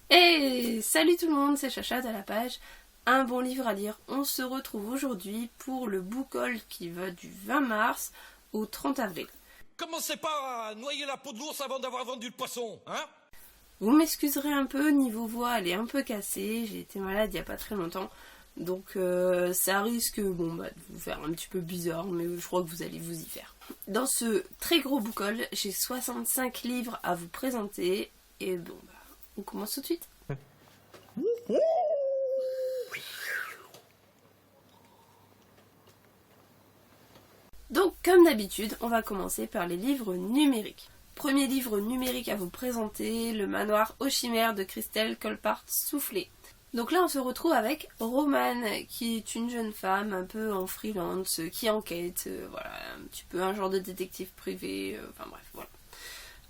Hey, salut tout le monde, c'est Chacha de la page Un bon livre à lire. On se retrouve aujourd'hui pour le book haul qui va du 20 mars au 30 avril. Commencez pas à noyer la peau de l'ours avant d'avoir vendu le poisson, hein? Vous m'excuserez un peu, niveau voix elle est un peu cassée, j'ai été malade il y a pas très longtemps, donc ça risque de vous faire un petit peu bizarre, mais je crois que vous allez vous y faire. Dans ce très gros book haul, j'ai 65 livres à vous présenter, et on commence tout de suite. Donc, comme d'habitude, on va commencer par les livres numériques. Premier livre numérique à vous présenter, Le Manoir aux Chimères de Christelle Colpart-Soufflé. Donc là, on se retrouve avec Romane, qui est une jeune femme un peu en freelance, qui enquête, voilà, un petit peu un genre de détective privé, enfin bref, voilà.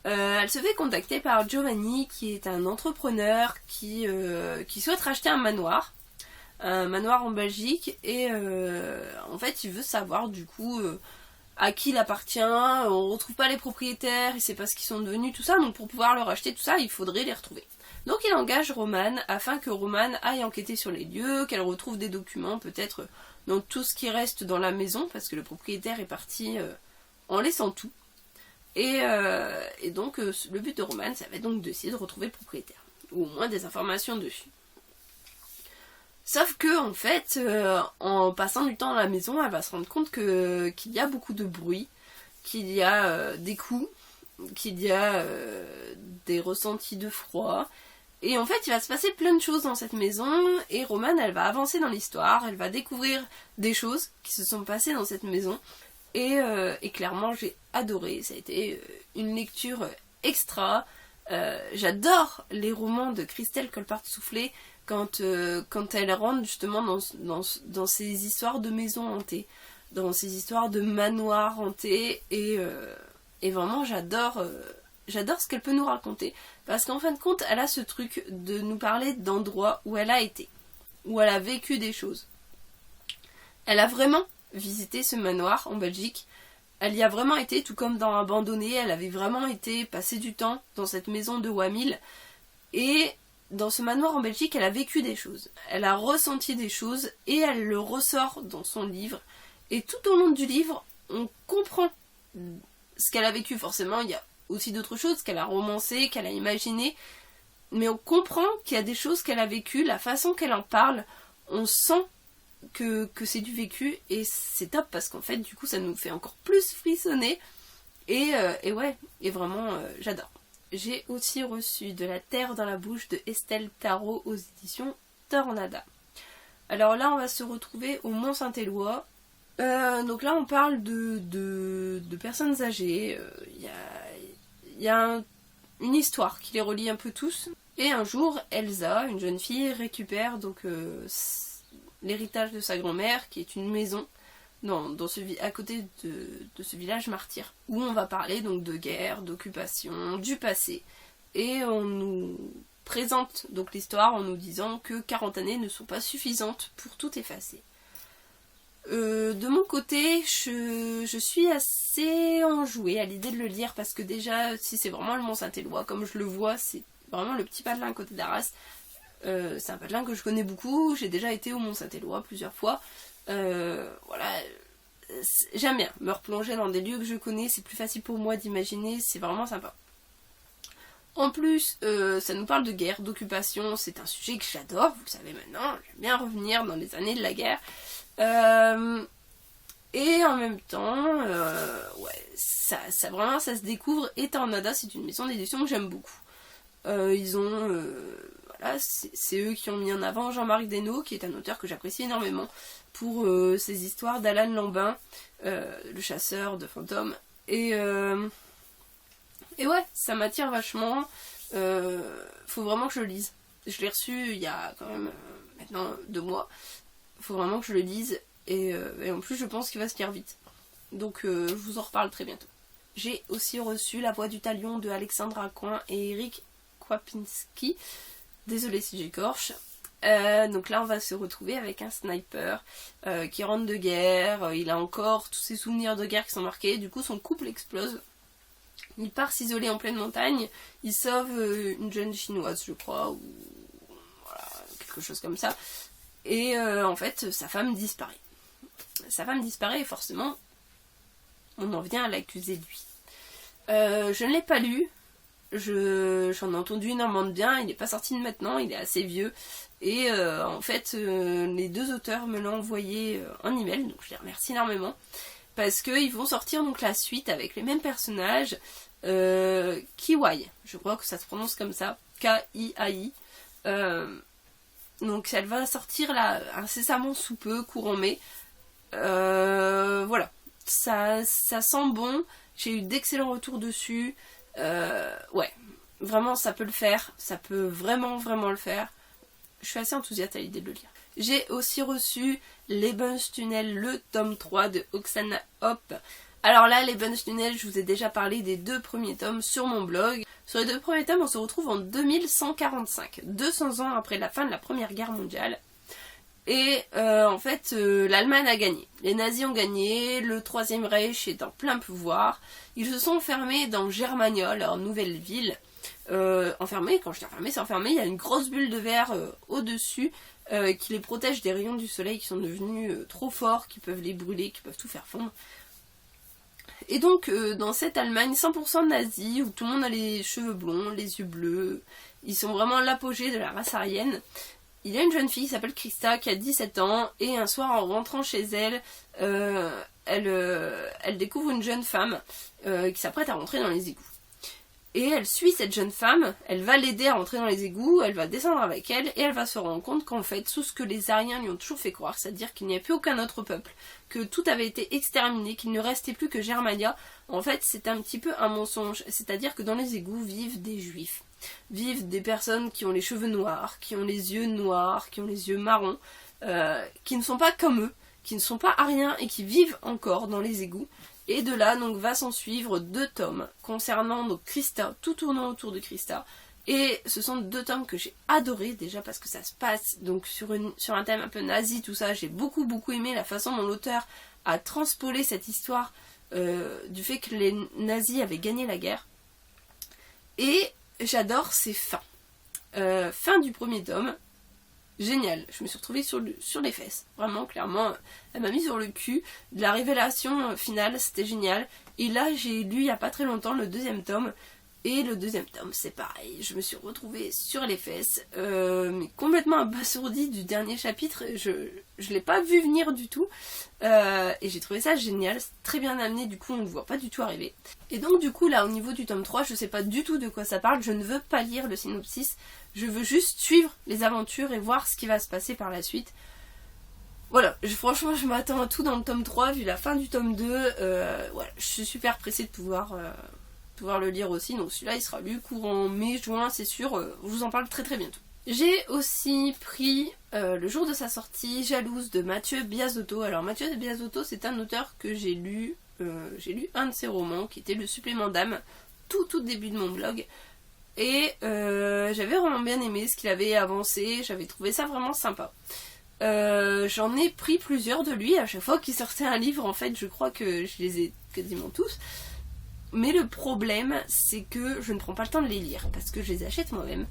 Elle se fait contacter par Giovanni, qui est un entrepreneur qui souhaite racheter un manoir en Belgique, et en fait il veut savoir du coup à qui il appartient. On retrouve pas les propriétaires, il sait pas ce qu'ils sont devenus, tout ça, donc pour pouvoir le racheter, tout ça, il faudrait les retrouver. Donc il engage Romane afin que Romane aille enquêter sur les lieux, qu'elle retrouve des documents, peut-être dans tout ce qui reste dans la maison, parce que le propriétaire est parti en laissant tout. Et donc le but de Romane, ça va être donc d'essayer de retrouver le propriétaire, ou au moins des informations dessus. Sauf que en fait, en passant du temps à la maison, elle va se rendre compte qu'il y a beaucoup de bruit, qu'il y a des coups, qu'il y a des ressentis de froid. Et en fait, il va se passer plein de choses dans cette maison, et Romane, elle va avancer dans l'histoire, elle va découvrir des choses qui se sont passées dans cette maison. Et clairement, j'ai adoré. Ça a été une lecture extra. J'adore les romans de Christelle Colpart-Soufflé quand elle rentre justement dans ces histoires de maisons hantées, dans ces histoires de manoirs hantés. Et vraiment, j'adore ce qu'elle peut nous raconter. Parce qu'en fin de compte, elle a ce truc de nous parler d'endroits où elle a été, où elle a vécu des choses. Elle a vraiment visiter ce manoir en Belgique. Elle y a vraiment été, tout comme dans Abandonné, elle avait vraiment été passer du temps dans cette maison de Wamil. Et dans ce manoir en Belgique, elle a vécu des choses. Elle a ressenti des choses et elle le ressort dans son livre. Et tout au long du livre, on comprend ce qu'elle a vécu. Forcément, il y a aussi d'autres choses qu'elle a romancées, qu'elle a imaginées. Mais on comprend qu'il y a des choses qu'elle a vécues, la façon qu'elle en parle, on sent que c'est du vécu, et c'est top parce qu'en fait du coup ça nous fait encore plus frissonner, et vraiment j'adore. J'ai aussi reçu De la terre dans la bouche de Estelle Tarot aux éditions Tornada. Alors là on va se retrouver au Mont-Saint-Éloi. Donc là on parle de personnes âgées. Il y a une histoire qui les relie un peu tous, et un jour Elsa, une jeune fille, récupère donc l'héritage de sa grand-mère, qui est une maison à côté de ce village martyr, où on va parler donc de guerre, d'occupation, du passé, et on nous présente donc l'histoire en nous disant que 40 années ne sont pas suffisantes pour tout effacer. De mon côté, je suis assez enjouée à l'idée de le lire, parce que déjà, si c'est vraiment le Mont-Saint-Éloi, comme je le vois, c'est vraiment le petit Padelin à côté d'Arras. C'est un Padelin que je connais beaucoup, j'ai déjà été au Mont-Saint-Éloi plusieurs fois. Voilà, j'aime bien me replonger dans des lieux que je connais, c'est plus facile pour moi d'imaginer, c'est vraiment sympa. En plus, ça nous parle de guerre, d'occupation, c'est un sujet que j'adore, vous le savez maintenant, j'aime bien revenir dans les années de la guerre. Et en même temps, ça se découvre. Et Tornada, c'est une maison d'édition que j'aime beaucoup. C'est eux qui ont mis en avant Jean-Marc Desnaux, qui est un auteur que j'apprécie énormément pour ses histoires d'Alan Lambin, le chasseur de fantômes. Et ouais, ça m'attire vachement. Faut vraiment que je le lise. Je l'ai reçu il y a quand même maintenant 2 mois. Faut vraiment que je le lise. Et en plus, je pense qu'il va se lire vite. Donc, je vous en reparle très bientôt. J'ai aussi reçu La Voix du Talion de Alexandra Coin et Eric Kwapinski. Désolée si j'écorche. Donc là, on va se retrouver avec un sniper qui rentre de guerre. Il a encore tous ses souvenirs de guerre qui sont marqués. Du coup, son couple explose. Il part s'isoler en pleine montagne, il sauve une jeune chinoise je crois, ou voilà, quelque chose comme ça. Et en fait sa femme disparaît. Sa femme disparaît et forcément on en vient à l'accuser lui. Je ne l'ai pas lu, j'en ai entendu énormément de bien, il n'est pas sorti de maintenant, il est assez vieux. Et en fait les deux auteurs me l'ont envoyé en email, donc je les remercie énormément. Parce qu'ils vont sortir donc la suite avec les mêmes personnages, Kiwai, je crois que ça se prononce comme ça, K-I-A-I. Donc elle va sortir là incessamment sous peu, courant mai. Voilà, ça sent bon, j'ai eu d'excellents retours dessus. Ouais, vraiment ça peut le faire, ça peut vraiment le faire. Je suis assez enthousiaste à l'idée de le lire. J'ai aussi reçu Lebenstunnel, le tome 3 de Oksana Hop. Alors là, Lebenstunnel, je vous ai déjà parlé des 2 premiers tomes sur mon blog. Sur les 2 premiers tomes, on se retrouve en 2145, 200 ans après la fin de la Première Guerre mondiale. Et en fait, l'Allemagne a gagné. Les nazis ont gagné, le Troisième Reich est en plein pouvoir. Ils se sont enfermés dans Germania, leur nouvelle ville. Enfermés, quand je dis enfermés, c'est enfermé, il y a une grosse bulle de verre au-dessus qui les protège des rayons du soleil qui sont devenus trop forts, qui peuvent les brûler, qui peuvent tout faire fondre. Et donc dans cette Allemagne 100% nazie, où tout le monde a les cheveux blonds, les yeux bleus, ils sont vraiment l'apogée de la race aryenne. Il y a une jeune fille qui s'appelle Krista qui a 17 ans et un soir en rentrant chez elle, elle découvre une jeune femme qui s'apprête à rentrer dans les égouts. Et elle suit cette jeune femme, elle va l'aider à rentrer dans les égouts, elle va descendre avec elle et elle va se rendre compte qu'en fait, tout ce que les Aryens lui ont toujours fait croire, c'est-à-dire qu'il n'y a plus aucun autre peuple, que tout avait été exterminé, qu'il ne restait plus que Germania, en fait c'est un petit peu un mensonge, c'est-à-dire que dans les égouts vivent des juifs, vivent des personnes qui ont les cheveux noirs, qui ont les yeux noirs, qui ont les yeux marrons, qui ne sont pas comme eux, qui ne sont pas aryens et qui vivent encore dans les égouts. Et de là, donc, va s'en suivre 2 tomes concernant donc Krista, tout tournant autour de Krista. Et ce sont 2 tomes que j'ai adorés, déjà parce que ça se passe donc sur un thème un peu nazi, tout ça. J'ai beaucoup aimé la façon dont l'auteur a transpolé cette histoire du fait que les nazis avaient gagné la guerre. Et j'adore ces fins. Fin du premier tome. Génial, je me suis retrouvée sur les fesses, vraiment, clairement, elle m'a mis sur le cul. De la révélation finale, c'était génial. Et là, j'ai lu il n'y a pas très longtemps le 2e tome, et le 2e tome, c'est pareil, je me suis retrouvée sur les fesses, mais complètement abasourdie du dernier chapitre, je l'ai pas vu venir du tout, et j'ai trouvé ça génial, c'est très bien amené, du coup on ne le voit pas du tout arriver. Et donc du coup là, au niveau du tome 3, je sais pas du tout de quoi ça parle, je ne veux pas lire le synopsis, je veux juste suivre les aventures et voir ce qui va se passer par la suite. Voilà, franchement je m'attends à tout dans le tome 3, vu la fin du tome 2, voilà, je suis super pressée de pouvoir le lire aussi, donc celui-là il sera lu courant mai, juin, c'est sûr, je vous en parle très bientôt. J'ai aussi pris le jour de sa sortie Jalouse de Mathieu Biasotto. Alors Mathieu Biasotto, c'est un auteur que j'ai lu un de ses romans qui était le supplément d'âme, tout début de mon blog. Et j'avais vraiment bien aimé ce qu'il avait avancé, j'avais trouvé ça vraiment sympa. J'en ai pris plusieurs de lui, à chaque fois qu'il sortait un livre, en fait, je crois que je les ai quasiment tous. Mais le problème, c'est que je ne prends pas le temps de les lire, parce que je les achète moi-même.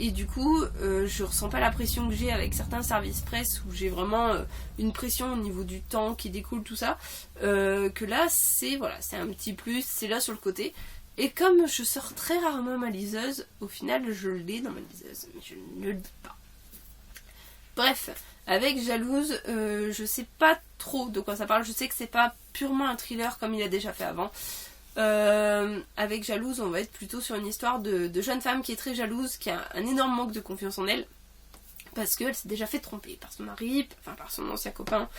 Et du coup, je ressens pas la pression que j'ai avec certains services presse, où j'ai vraiment une pression au niveau du temps qui découle, tout ça. Que là, c'est un petit plus, c'est là sur le côté. Et comme je sors très rarement ma liseuse, au final je l'ai dans ma liseuse, mais je ne le dis pas. Bref, avec Jalouse, je sais pas trop de quoi ça parle, je sais que c'est pas purement un thriller comme il a déjà fait avant. Avec Jalouse, on va être plutôt sur une histoire de jeune femme qui est très jalouse, qui a un énorme manque de confiance en elle, parce qu'elle s'est déjà fait tromper par son mari, enfin par son ancien copain,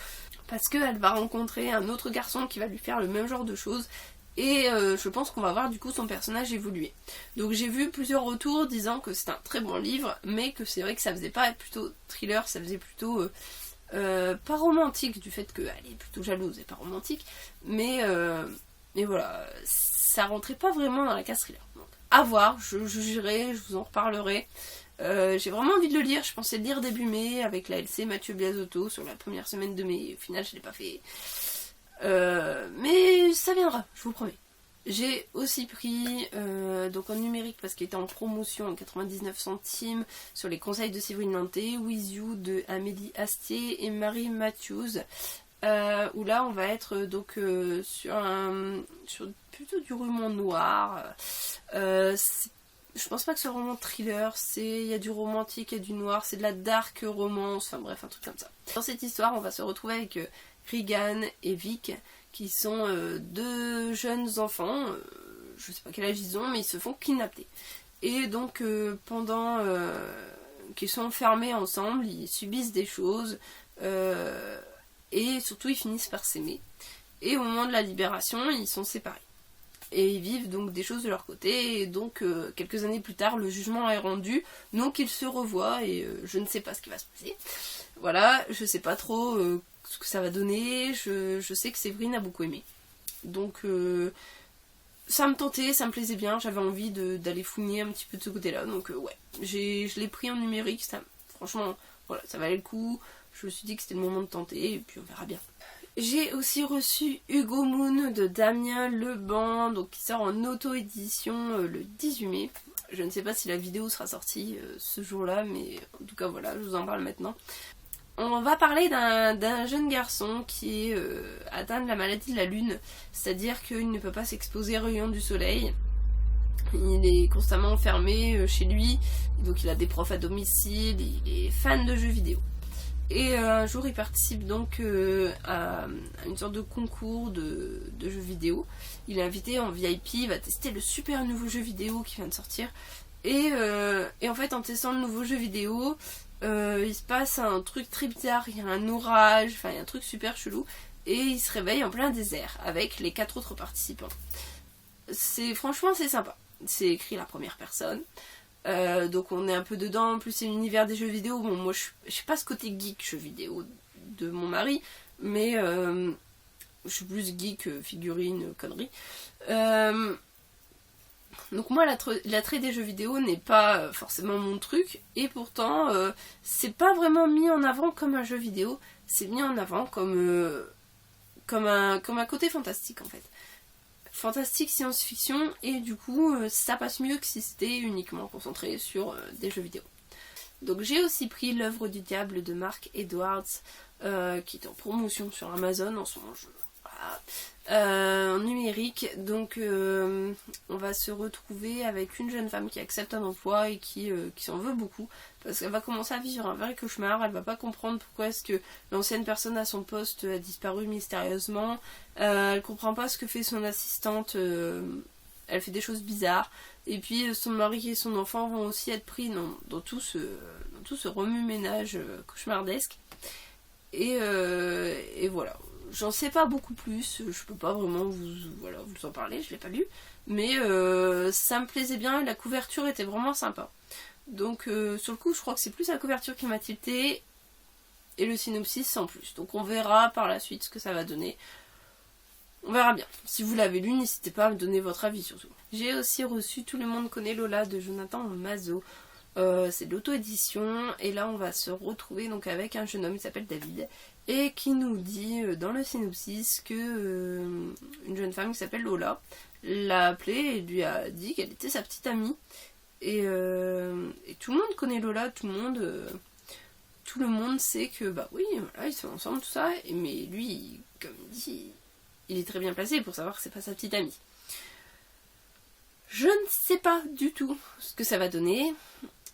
parce qu'elle va rencontrer un autre garçon qui va lui faire le même genre de choses. Et je pense qu'on va voir du coup son personnage évoluer. Donc j'ai vu plusieurs retours disant que c'est un très bon livre, mais que c'est vrai que ça faisait pas plutôt thriller, ça faisait plutôt pas romantique, du fait qu'elle est plutôt jalouse et pas romantique, mais voilà, ça rentrait pas vraiment dans la case thriller. Donc à voir, je jugerai, je vous en reparlerai. J'ai vraiment envie de le lire, je pensais le lire début mai avec la LC Mathieu Biasotto sur la première semaine de mai, au final je l'ai pas fait. Mais ça viendra, je vous promets. J'ai aussi pris, donc en numérique parce qu'il était en promotion en 99 centimes, sur les conseils de Séverine Lanté, With You de Amélie Astier et Marie Matthews. Où là on va être donc sur plutôt du roman noir. Je pense pas que ce soit vraiment thriller, il y a du romantique, il y a du noir, c'est de la dark romance, enfin bref, un truc comme ça. Dans cette histoire, on va se retrouver avec Regan et Vic, qui sont deux jeunes enfants, je sais pas quel âge ils ont, mais ils se font kidnapper. Et donc pendant qu'ils sont enfermés ensemble, ils subissent des choses, et surtout ils finissent par s'aimer. Et au moment de la libération, ils sont séparés. Et ils vivent donc des choses de leur côté, et donc quelques années plus tard, le jugement est rendu, donc ils se revoient, et je ne sais pas ce qui va se passer. Voilà, je sais pas trop ce que ça va donner, je sais que Séverine a beaucoup aimé. Donc ça me tentait, ça me plaisait bien, j'avais envie d'aller fouiner un petit peu de ce côté-là, donc ouais, je l'ai pris en numérique, franchement, voilà, ça valait le coup, je me suis dit que c'était le moment de tenter, et puis on verra bien. J'ai aussi reçu Hugo Moon de Damien Leban, donc qui sort en auto-édition le 18 mai. Je ne sais pas si la vidéo sera sortie ce jour-là, mais en tout cas voilà, je vous en parle maintenant. On va parler d'un jeune garçon qui est atteint de la maladie de la lune, c'est-à-dire qu'il ne peut pas s'exposer aux rayons du soleil. Il est constamment enfermé chez lui, donc il a des profs à domicile, il est fan de jeux vidéo. Et un jour il participe donc à une sorte de concours de jeux vidéo. Il est invité en VIP, il va tester le super nouveau jeu vidéo qui vient de sortir. Et en fait en testant le nouveau jeu vidéo, il se passe un truc très bizarre, il y a un orage, enfin il y a un truc super chelou. Et il se réveille en plein désert avec les 4 autres participants. Franchement c'est sympa, c'est écrit à la première personne. Donc on est un peu dedans, en plus c'est l'univers des jeux vidéo. Bon, moi je suis pas ce côté geek jeux vidéo de mon mari, mais je suis plus geek figurine, conneries. Donc moi l'attrait des jeux vidéo n'est pas forcément mon truc, et pourtant c'est pas vraiment mis en avant comme un jeu vidéo, c'est mis en avant comme un côté fantastique en fait. Fantastique science-fiction, et du coup ça passe mieux que si c'était uniquement concentré sur des jeux vidéo. Donc j'ai aussi pris L'œuvre du diable de Mark Edwards qui est en promotion sur Amazon en ce moment, en numérique. Donc on va se retrouver avec une jeune femme qui accepte un emploi et qui s'en veut beaucoup parce qu'elle va commencer à vivre un vrai cauchemar. Elle va pas comprendre pourquoi est-ce que l'ancienne personne à son poste a disparu mystérieusement. Elle comprend pas ce que fait son assistante, elle fait des choses bizarres. Et puis son mari et son enfant vont aussi être pris dans tout ce remue-ménage cauchemardesque. Et voilà. J'en sais pas beaucoup plus, je peux pas vraiment vous en parler, je l'ai pas lu, mais ça me plaisait bien et la couverture était vraiment sympa. Donc sur le coup je crois que c'est plus la couverture qui m'a tilté et le synopsis sans plus. Donc on verra par la suite ce que ça va donner. On verra bien. Si vous l'avez lu, n'hésitez pas à me donner votre avis surtout. J'ai aussi reçu Tout le monde connaît Lola de Jonathan Mazot. C'est de l'auto-édition et là on va se retrouver donc avec un jeune homme qui s'appelle David et qui nous dit dans le synopsis que une jeune femme qui s'appelle Lola l'a appelée et lui a dit qu'elle était sa petite amie et tout le monde connaît Lola, tout le monde sait que bah oui voilà, ils sont ensemble tout ça, mais lui comme il dit il est très bien placé pour savoir que c'est pas sa petite amie. Je ne sais pas du tout ce que ça va donner.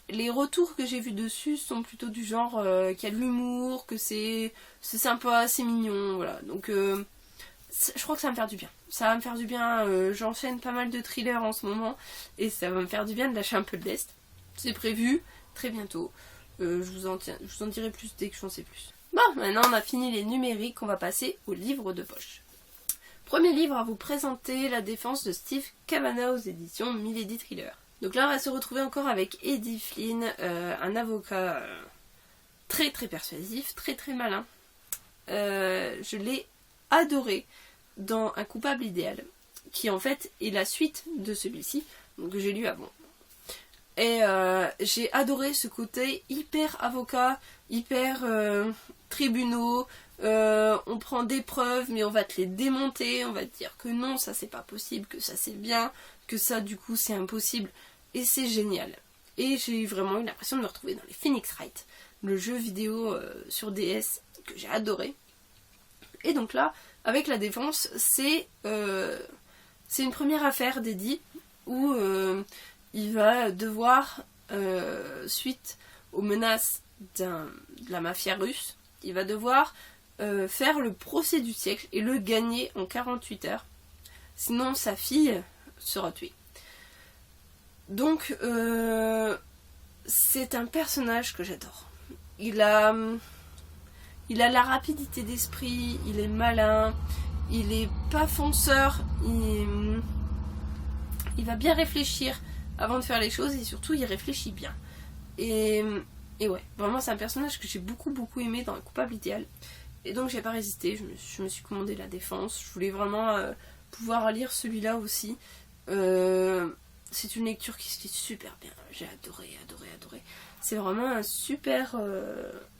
Les retours que j'ai vus dessus sont plutôt du genre qu'il y a de l'humour, que c'est sympa, c'est mignon, voilà. Donc je crois que ça va me faire du bien. Ça va me faire du bien, j'enchaîne pas mal de thrillers en ce moment, et ça va me faire du bien de lâcher un peu de lest. C'est prévu, très bientôt. Je vous en dirai plus dès que j'en sais plus. Bon, maintenant on a fini les numériques, on va passer aux livres de poche. Premier livre à vous présenter, La défense de Steve Cavanagh aux éditions Milady Thriller. Donc là on va se retrouver encore avec Eddie Flynn, un avocat très très persuasif, très très malin. Je l'ai adoré dans Un coupable idéal, qui en fait est la suite de celui-ci, donc que j'ai lu avant. Et j'ai adoré ce côté hyper avocat, hyper tribunaux, On prend des preuves mais on va te les démonter, on va te dire que non, ça c'est pas possible, que ça c'est bien, que ça du coup c'est impossible, et c'est génial. Et j'ai vraiment eu l'impression de me retrouver dans les Phoenix Wright, le jeu vidéo sur DS que j'ai adoré. Et donc là, avec la défense, c'est une première affaire d'Eddie où il va devoir, suite aux menaces de la mafia russe, il va devoir faire le procès du siècle et le gagner en 48 heures. Sinon, sa fille sera tuée. Donc, c'est un personnage que j'adore. Il a la rapidité d'esprit, il est malin, il est pas fonceur, il va bien réfléchir avant de faire les choses et surtout il réfléchit bien. Et ouais, vraiment c'est un personnage que j'ai beaucoup aimé dans Le Coupable Idéal. Et donc j'ai pas résisté, je me suis commandé la défense, je voulais vraiment pouvoir lire celui-là aussi. C'est une lecture qui se lit super bien, j'ai adoré. C'est vraiment un super...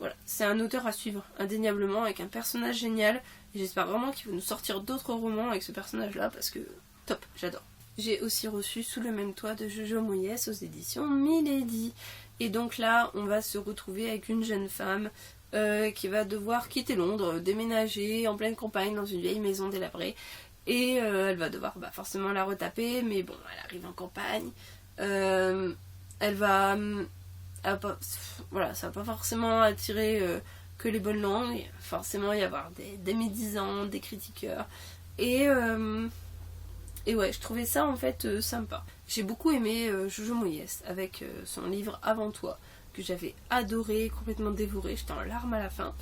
voilà, c'est un auteur à suivre, indéniablement, avec un personnage génial. Et j'espère vraiment qu'il va nous sortir d'autres romans avec ce personnage-là, parce que top, j'adore. J'ai aussi reçu Sous le même toit de Jojo Moyes aux éditions Milady. Et donc là, on va se retrouver avec une jeune femme qui va devoir quitter Londres, déménager en pleine campagne dans une vieille maison délabrée. Et elle va devoir forcément la retaper, mais bon, elle arrive en campagne. Elle va... voilà, ça va pas forcément attirer que les bonnes langues, il va forcément y avoir des médisants, des critiqueurs, et ouais, je trouvais ça en fait sympa. J'ai beaucoup aimé Jojo Moyes avec son livre Avant toi, que j'avais adoré, complètement dévoré, j'étais en larmes à la fin,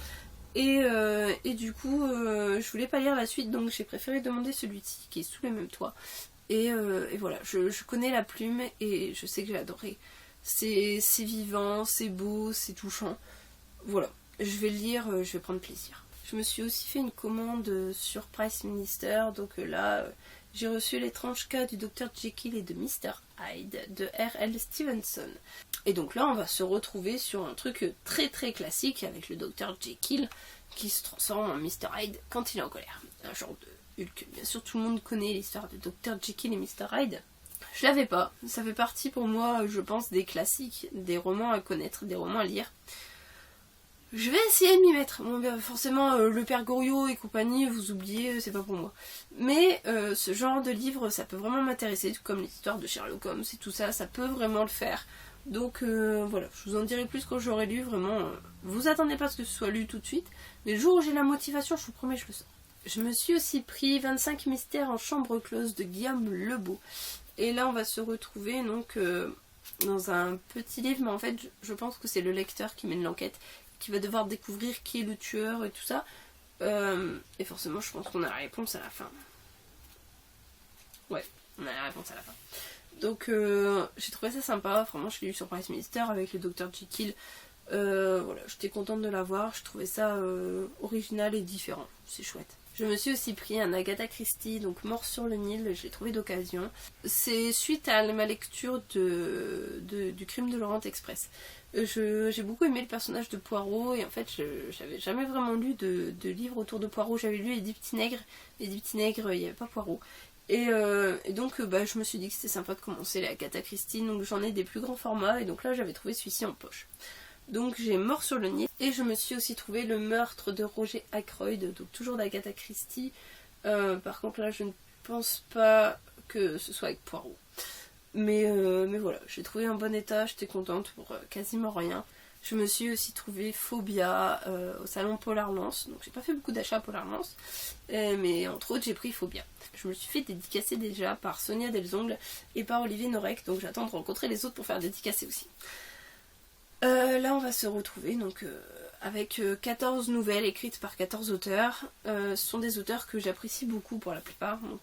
et du coup je voulais pas lire la suite, donc j'ai préféré demander celui-ci qui est Sous le même toit, et voilà, je connais la plume et je sais que j'ai adoré. C'est vivant, c'est beau, c'est touchant. Voilà, je vais le lire, je vais prendre plaisir. Je me suis aussi fait une commande sur Price Minister, donc là j'ai reçu L'étrange cas du Dr Jekyll et de Mr Hyde de R.L. Stevenson. Et donc là on va se retrouver sur un truc très classique avec le Dr Jekyll qui se transforme en Mr Hyde quand il est en colère. Un genre de Hulk. Bien sûr tout le monde connaît l'histoire de Dr Jekyll et Mr Hyde. Je l'avais pas, ça fait partie pour moi, je pense, des classiques, des romans à connaître, des romans à lire. Je vais essayer de m'y mettre. Bon, bien, forcément, le Père Goriot et compagnie, vous oubliez, c'est pas pour moi. Mais ce genre de livre, ça peut vraiment m'intéresser, tout comme l'histoire de Sherlock Holmes et tout ça, ça peut vraiment le faire. Donc voilà, je vous en dirai plus quand j'aurai lu, vraiment. Vous attendez pas à ce que ce soit lu tout de suite, mais le jour où j'ai la motivation, je vous promets, je le sors. Je me suis aussi pris 25 mystères en chambre close de Guillaume Lebeau. Et là on va se retrouver donc dans un petit livre, mais en fait je pense que c'est le lecteur qui mène l'enquête, qui va devoir découvrir qui est le tueur et tout ça. Et forcément je pense qu'on a la réponse à la fin. Ouais, on a la réponse à la fin. Donc j'ai trouvé ça sympa, vraiment je l'ai lu sur Price Minister avec le Dr Jekyll. Voilà, j'étais contente de l'avoir, je trouvais ça original et différent, c'est chouette. Je me suis aussi pris un Agatha Christie, donc Mort sur le Nil, je l'ai trouvé d'occasion. C'est suite à ma lecture du Crime de l'Orient Express. J'ai beaucoup aimé le personnage de Poirot, et en fait j'avais jamais vraiment lu de livre autour de Poirot. J'avais lu Les 10 petits nègres, il n'y avait pas Poirot. Et donc je me suis dit que c'était sympa de commencer les Agatha Christie, donc j'en ai des plus grands formats, et donc là j'avais trouvé celui-ci en poche. Donc j'ai Mort sur le Nil, et je me suis aussi trouvé Le meurtre de Roger Ackroyd, donc toujours d'Agatha Christie. Par contre là je ne pense pas que ce soit avec Poirot. Mais voilà, j'ai trouvé en bon état, j'étais contente pour quasiment rien. Je me suis aussi trouvé Phobia au salon Polar Lance, donc j'ai pas fait beaucoup d'achats à Polar Lance, mais entre autres j'ai pris Phobia. Je me suis fait dédicacer déjà par Sonia Delzongle et par Olivier Norek, donc j'attends de rencontrer les autres pour faire dédicacer aussi. Là on va se retrouver donc avec 14 nouvelles écrites par 14 auteurs. Ce sont des auteurs que j'apprécie beaucoup pour la plupart, donc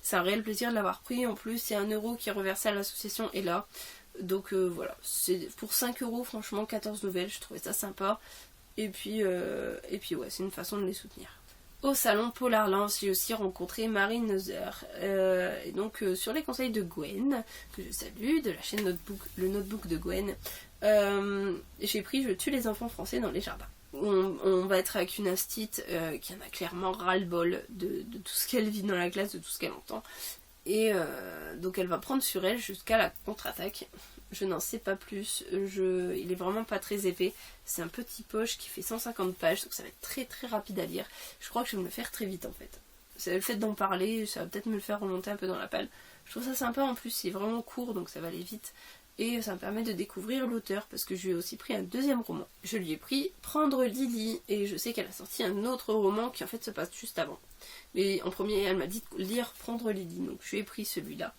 c'est un réel plaisir de l'avoir pris. En plus il y a 1 euro qui est reversé à l'association et là. Donc voilà, c'est pour 5 euros franchement 14 nouvelles, je trouvais ça sympa. Et puis ouais, c'est une façon de les soutenir. Au salon Polar Lance, j'ai aussi rencontré Marie Neuser. Et donc sur les conseils de Gwen, que je salue, de la chaîne Notebook, le Notebook de Gwen, j'ai pris Je tue les enfants français dans les jardins. on va être avec une astite qui en a clairement ras-le-bol de tout ce qu'elle vit dans la classe, de tout ce qu'elle entend. Et donc elle va prendre sur elle jusqu'à la contre-attaque. Je n'en sais pas plus. Il est vraiment pas très épais. C'est un petit poche qui fait 150 pages, donc ça va être très très rapide à lire. Je crois que je vais me le faire très vite en fait. C'est le fait d'en parler, ça va peut-être me le faire remonter un peu dans la palle. Je trouve ça sympa en plus, c'est vraiment court, donc ça va aller vite. Et ça me permet de découvrir l'auteur, parce que je lui ai aussi pris un deuxième roman. Je lui ai pris Prendre Lily, et je sais qu'elle a sorti un autre roman qui en fait se passe juste avant. Mais en premier, elle m'a dit de lire Prendre Lily, donc je lui ai pris celui-là.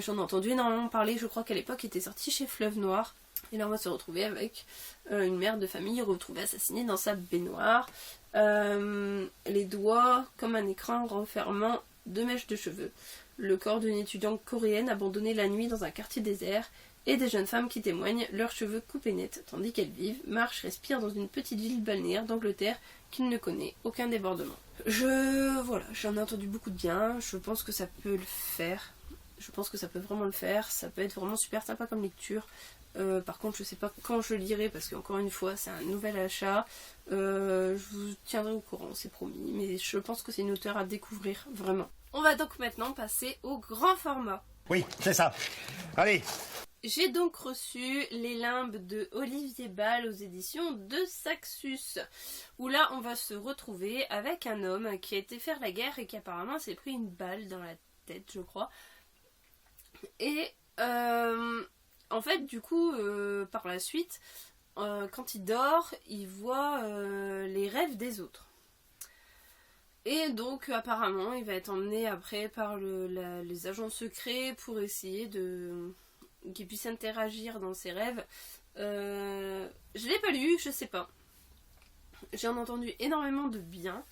J'en ai entendu énormément parler, je crois qu'à l'époque il était sorti chez Fleuve Noir. Et là on va se retrouver avec une mère de famille retrouvée assassinée dans sa baignoire. Les doigts comme un écran renfermant 2 mèches de cheveux. Le corps d'une étudiante coréenne abandonnée la nuit dans un quartier désert. Et des jeunes femmes qui témoignent, leurs cheveux coupés nets, tandis qu'elles vivent, marchent, respirent dans une petite ville balnéaire d'Angleterre qu'il ne connaît aucun débordement. Voilà, j'en ai entendu beaucoup de bien, je pense que ça peut le faire. Je pense que ça peut vraiment le faire, ça peut être vraiment super sympa comme lecture. Par contre, je sais pas quand je lirai parce qu'encore une fois, c'est un nouvel achat. Je vous tiendrai au courant, c'est promis. Mais je pense que c'est une auteure à découvrir, vraiment. On va donc maintenant passer au grand format. Oui, c'est ça. Allez. J'ai donc reçu Les Limbes de Olivier Bal aux éditions de Saxus, où là on va se retrouver avec un homme qui a été faire la guerre et qui apparemment s'est pris une balle dans la tête, je crois. Et en fait, du coup, par la suite, quand il dort, il voit les rêves des autres. Et donc, apparemment, il va être emmené après par les agents secrets pour essayer qu'il puisse interagir dans ses rêves. Je l'ai pas lu, je sais pas. J'en ai entendu énormément de bien.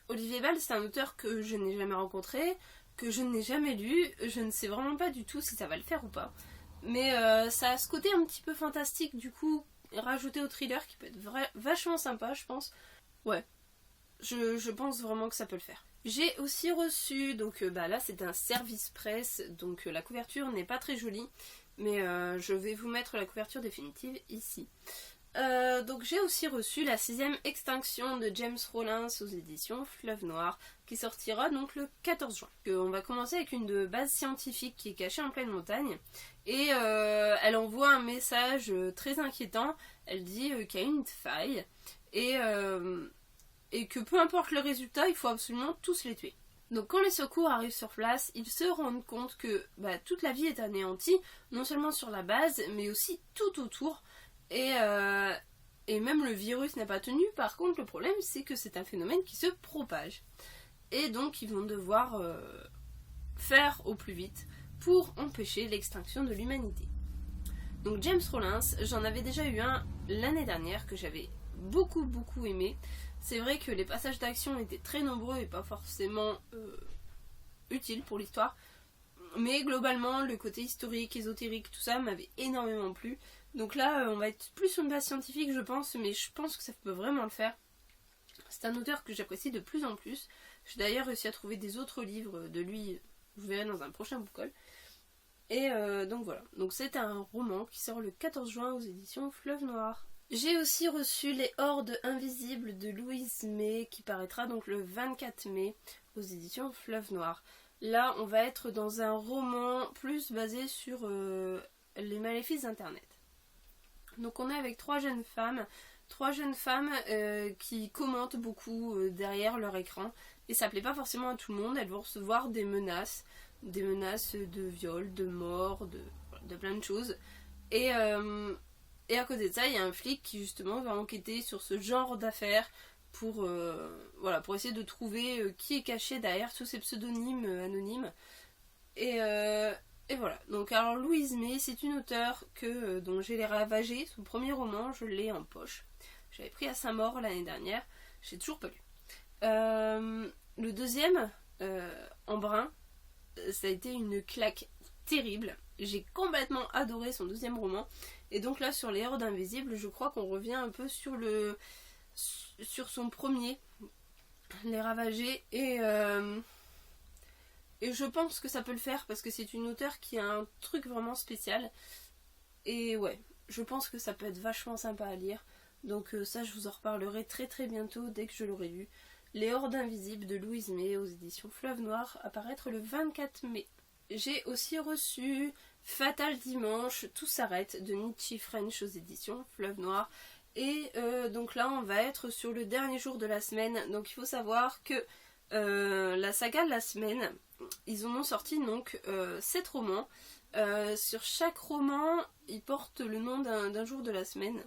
Olivier Bal, c'est un auteur que je n'ai jamais rencontré, que je n'ai jamais lu. Je ne sais vraiment pas du tout si ça va le faire ou pas. Mais ça a ce côté un petit peu fantastique, du coup, rajouté au thriller qui peut être vachement sympa, je pense. Ouais, je pense vraiment que ça peut le faire. J'ai aussi reçu, donc là c'est un service presse, donc la couverture n'est pas très jolie, mais je vais vous mettre la couverture définitive ici. Donc j'ai aussi reçu la 6ème extinction de James Rollins aux éditions Fleuve Noir, qui sortira donc le 14 juin. On va commencer avec une base scientifique qui est cachée en pleine montagne, et elle envoie un message très inquiétant. Elle dit qu'il y a une faille, et que peu importe le résultat, il faut absolument tous les tuer. Donc quand les secours arrivent sur place, ils se rendent compte que toute la vie est anéantie, non seulement sur la base, mais aussi tout autour. Et même le virus n'a pas tenu. Par contre, le problème, c'est que c'est un phénomène qui se propage. Et donc, ils vont devoir faire au plus vite pour empêcher l'extinction de l'humanité. Donc, James Rollins, j'en avais déjà eu un l'année dernière que j'avais beaucoup aimé. C'est vrai que les passages d'action étaient très nombreux et pas forcément utiles pour l'histoire. Mais globalement, le côté historique, ésotérique, tout ça m'avait énormément plu. Donc là, on va être plus sur une base scientifique, je pense, mais je pense que ça peut vraiment le faire. C'est un auteur que j'apprécie de plus en plus. J'ai d'ailleurs réussi à trouver des autres livres de lui, vous verrez dans un prochain book haul. Et donc voilà. Donc c'est un roman qui sort le 14 juin aux éditions Fleuve Noir. J'ai aussi reçu Les Hordes Invisibles de Louise May, qui paraîtra donc le 24 mai aux éditions Fleuve Noir. Là, on va être dans un roman plus basé sur les maléfices d'Internet. Donc on est avec trois jeunes femmes qui commentent beaucoup derrière leur écran. Et ça plaît pas forcément à tout le monde. Elles vont recevoir des menaces de viol, de mort, de plein de choses. Et à côté de ça, il y a un flic qui justement va enquêter sur ce genre d'affaires pour essayer de trouver qui est caché derrière tous ces pseudonymes anonymes. Et voilà. Donc alors Louise May, c'est une auteure dont j'ai les ravagés. Son premier roman, je l'ai en poche. J'avais pris à Saint-Maur l'année dernière. J'ai toujours pas lu. Le deuxième, en brun, ça a été une claque terrible. J'ai complètement adoré son deuxième roman. Et donc là, sur Les Hordes Invisibles, je crois qu'on revient un peu sur son premier, Les Ravagés. Et je pense que ça peut le faire parce que c'est une auteure qui a un truc vraiment spécial. Et ouais, je pense que ça peut être vachement sympa à lire. Donc ça, je vous en reparlerai très très bientôt dès que je l'aurai lu. Les Hordes Invisibles de Louise May aux éditions Fleuve Noir, à paraître le 24 mai. J'ai aussi reçu Fatal Dimanche, Tout s'arrête de Nietzsche French aux éditions Fleuve Noir. Et donc là, on va être sur le dernier jour de la semaine. Donc il faut savoir que la saga de la semaine, ils en ont sorti donc 7 romans. Sur chaque roman, il porte le nom d'un jour de la semaine.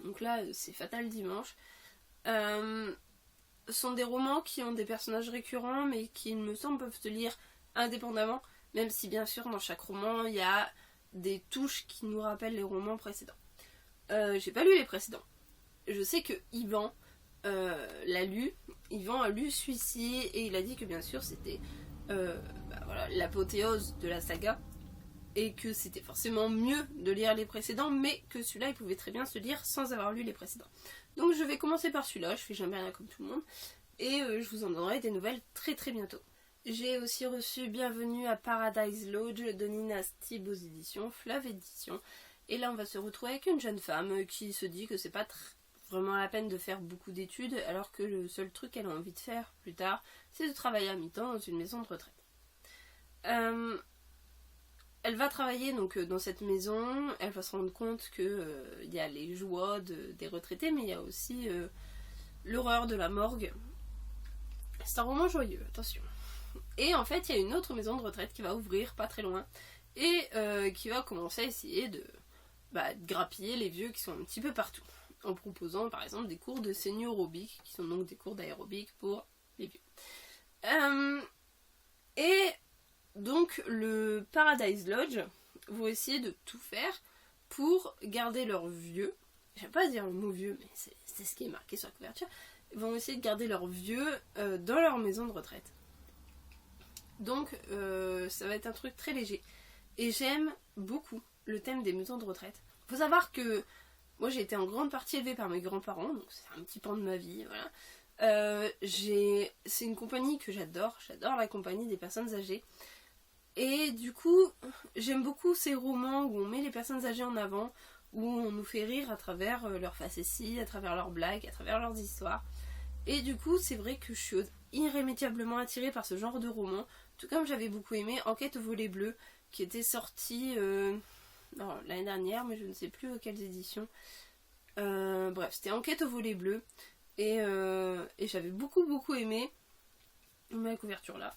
Donc là, c'est Fatal Dimanche. Ce sont des romans qui ont des personnages récurrents, mais qui, il me semble, peuvent se lire indépendamment, même si bien sûr dans chaque roman il y a des touches qui nous rappellent les romans précédents. J'ai pas lu les précédents. Je sais que Yvan l'a lu. Yvan a lu celui-ci et il a dit que bien sûr c'était voilà, l'apothéose de la saga et que c'était forcément mieux de lire les précédents, mais que celui-là il pouvait très bien se lire sans avoir lu les précédents. Donc je vais commencer par celui-là, je fais jamais rien comme tout le monde, et je vous en donnerai des nouvelles très très bientôt. J'ai aussi reçu Bienvenue à Paradise Lodge de Nina Stib aux éditions Fleuve Édition, et là on va se retrouver avec une jeune femme qui se dit que c'est pas vraiment la peine de faire beaucoup d'études, alors que le seul truc qu'elle a envie de faire plus tard, c'est de travailler à mi-temps dans une maison de retraite. Elle va travailler donc dans cette maison, elle va se rendre compte que y a les joies des retraités, mais il y a aussi l'horreur de la morgue. C'est un roman joyeux, attention. Et en fait, il y a une autre maison de retraite qui va ouvrir pas très loin et qui va commencer à essayer de grappiller les vieux qui sont un petit peu partout, en proposant par exemple des cours de seniorobic, qui sont donc des cours d'aérobic pour les vieux. Et donc le Paradise Lodge vont essayer de tout faire pour garder leurs vieux. J'aime pas dire le mot vieux, mais c'est ce qui est marqué sur la couverture. Ils vont essayer de garder leurs vieux dans leur maison de retraite. Donc ça va être un truc très léger. Et j'aime beaucoup le thème des maisons de retraite. Faut savoir que moi j'ai été en grande partie élevée par mes grands-parents, donc c'est un petit pan de ma vie, voilà. C'est une compagnie que j'adore la compagnie des personnes âgées. Et du coup, j'aime beaucoup ces romans où on met les personnes âgées en avant, où on nous fait rire à travers leurs facéties, à travers leurs blagues, à travers leurs histoires. Et du coup, c'est vrai que je suis irrémédiablement attirée par ce genre de roman, tout comme j'avais beaucoup aimé Enquête au volet bleu, qui était sorti l'année dernière, mais je ne sais plus quelles éditions. Bref, c'était Enquête au volet bleu, et j'avais beaucoup aimé. On met la couverture là.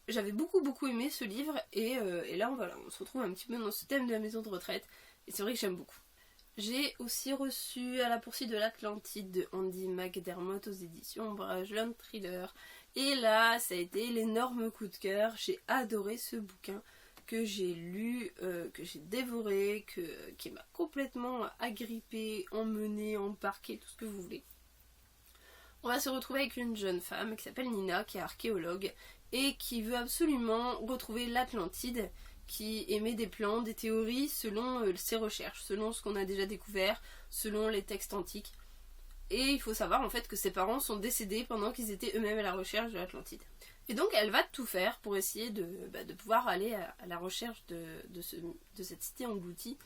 J'avais beaucoup aimé ce livre et là on se retrouve un petit peu dans ce thème de la maison de retraite et c'est vrai que j'aime beaucoup. J'ai aussi reçu À la poursuite de l'Atlantide de Andy McDermott aux éditions Brajlon Thriller et là ça a été l'énorme coup de cœur. J'ai adoré ce bouquin que j'ai lu, que j'ai dévoré, qui m'a complètement agrippée, emmenée, embarquée, tout ce que vous voulez. On va se retrouver avec une jeune femme qui s'appelle Nina, qui est archéologue et qui veut absolument retrouver l'Atlantide, qui émet des plans, des théories selon ses recherches, selon ce qu'on a déjà découvert, selon les textes antiques. Et il faut savoir en fait que ses parents sont décédés pendant qu'ils étaient eux-mêmes à la recherche de l'Atlantide. Et donc elle va tout faire pour essayer de pouvoir aller à la recherche de cette cité engloutie.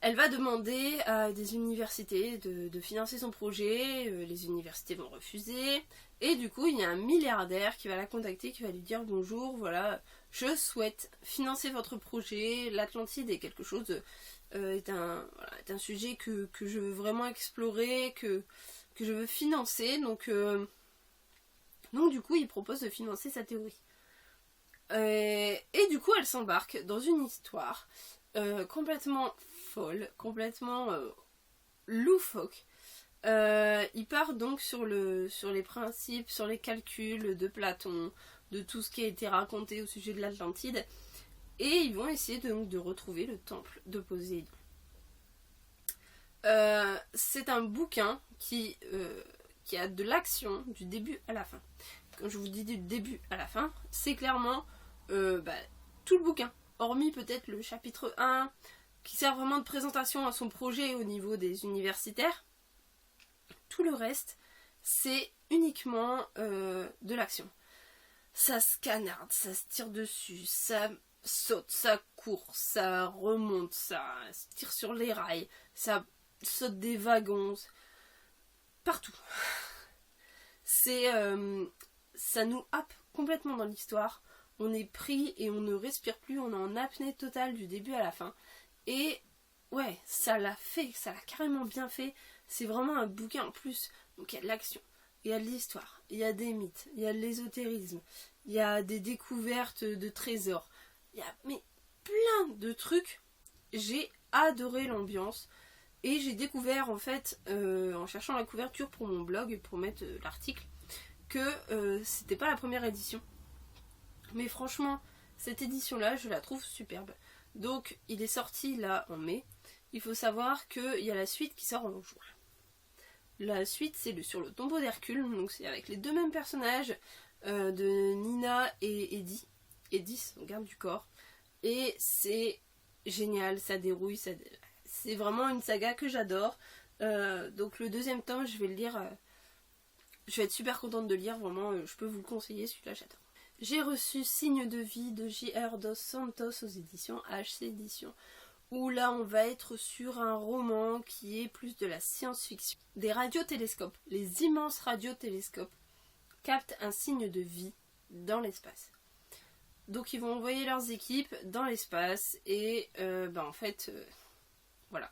Elle va demander à des universités de financer son projet, les universités vont refuser, et du coup il y a un milliardaire qui va la contacter, qui va lui dire bonjour, voilà, je souhaite financer votre projet, l'Atlantide est quelque chose, est un sujet que je veux vraiment explorer, que je veux financer, donc du coup il propose de financer sa théorie. Et du coup elle s'embarque dans une histoire complètement folle, complètement loufoque. Il part donc sur les principes, sur les calculs de Platon, de tout ce qui a été raconté au sujet de l'Atlantide, et ils vont essayer donc de retrouver le temple de Poséidon. C'est un bouquin qui a de l'action du début à la fin. Quand je vous dis du début à la fin, c'est clairement tout le bouquin, hormis peut-être le chapitre 1, qui sert vraiment de présentation à son projet au niveau des universitaires. Tout le reste, c'est uniquement de l'action. Ça se canarde, ça se tire dessus, ça saute, ça court, ça remonte, ça se tire sur les rails, ça saute des wagons, partout. Ça nous happe complètement dans l'histoire. On est pris et on ne respire plus, on est en apnée totale du début à la fin. Et ouais, ça l'a carrément bien fait. C'est vraiment un bouquin en plus. Donc il y a de l'action, il y a de l'histoire, il y a des mythes, il y a de l'ésotérisme, il y a des découvertes de trésors. Il y a plein de trucs. J'ai adoré l'ambiance. Et j'ai découvert en fait, en cherchant la couverture pour mon blog, pour mettre l'article, que c'était pas la première édition. Mais franchement, cette édition-là, je la trouve superbe. Donc, il est sorti là en mai. Il faut savoir qu'il y a la suite qui sort en juin. La suite, c'est sur le tombeau d'Hercule. Donc, c'est avec les deux mêmes personnages de Nina et Eddie. Eddie, son garde du corps. Et c'est génial, ça dérouille. C'est vraiment une saga que j'adore. Donc, le deuxième tome, je vais le lire. Je vais être super contente de lire. Vraiment, je peux vous le conseiller, celui-là, j'adore. J'ai reçu Signe de vie de J.R. Dos Santos aux éditions HC Éditions, où là on va être sur un roman qui est plus de la science-fiction. Des radiotélescopes, les immenses radiotélescopes, captent un signe de vie dans l'espace. Donc ils vont envoyer leurs équipes dans l'espace et en fait, voilà.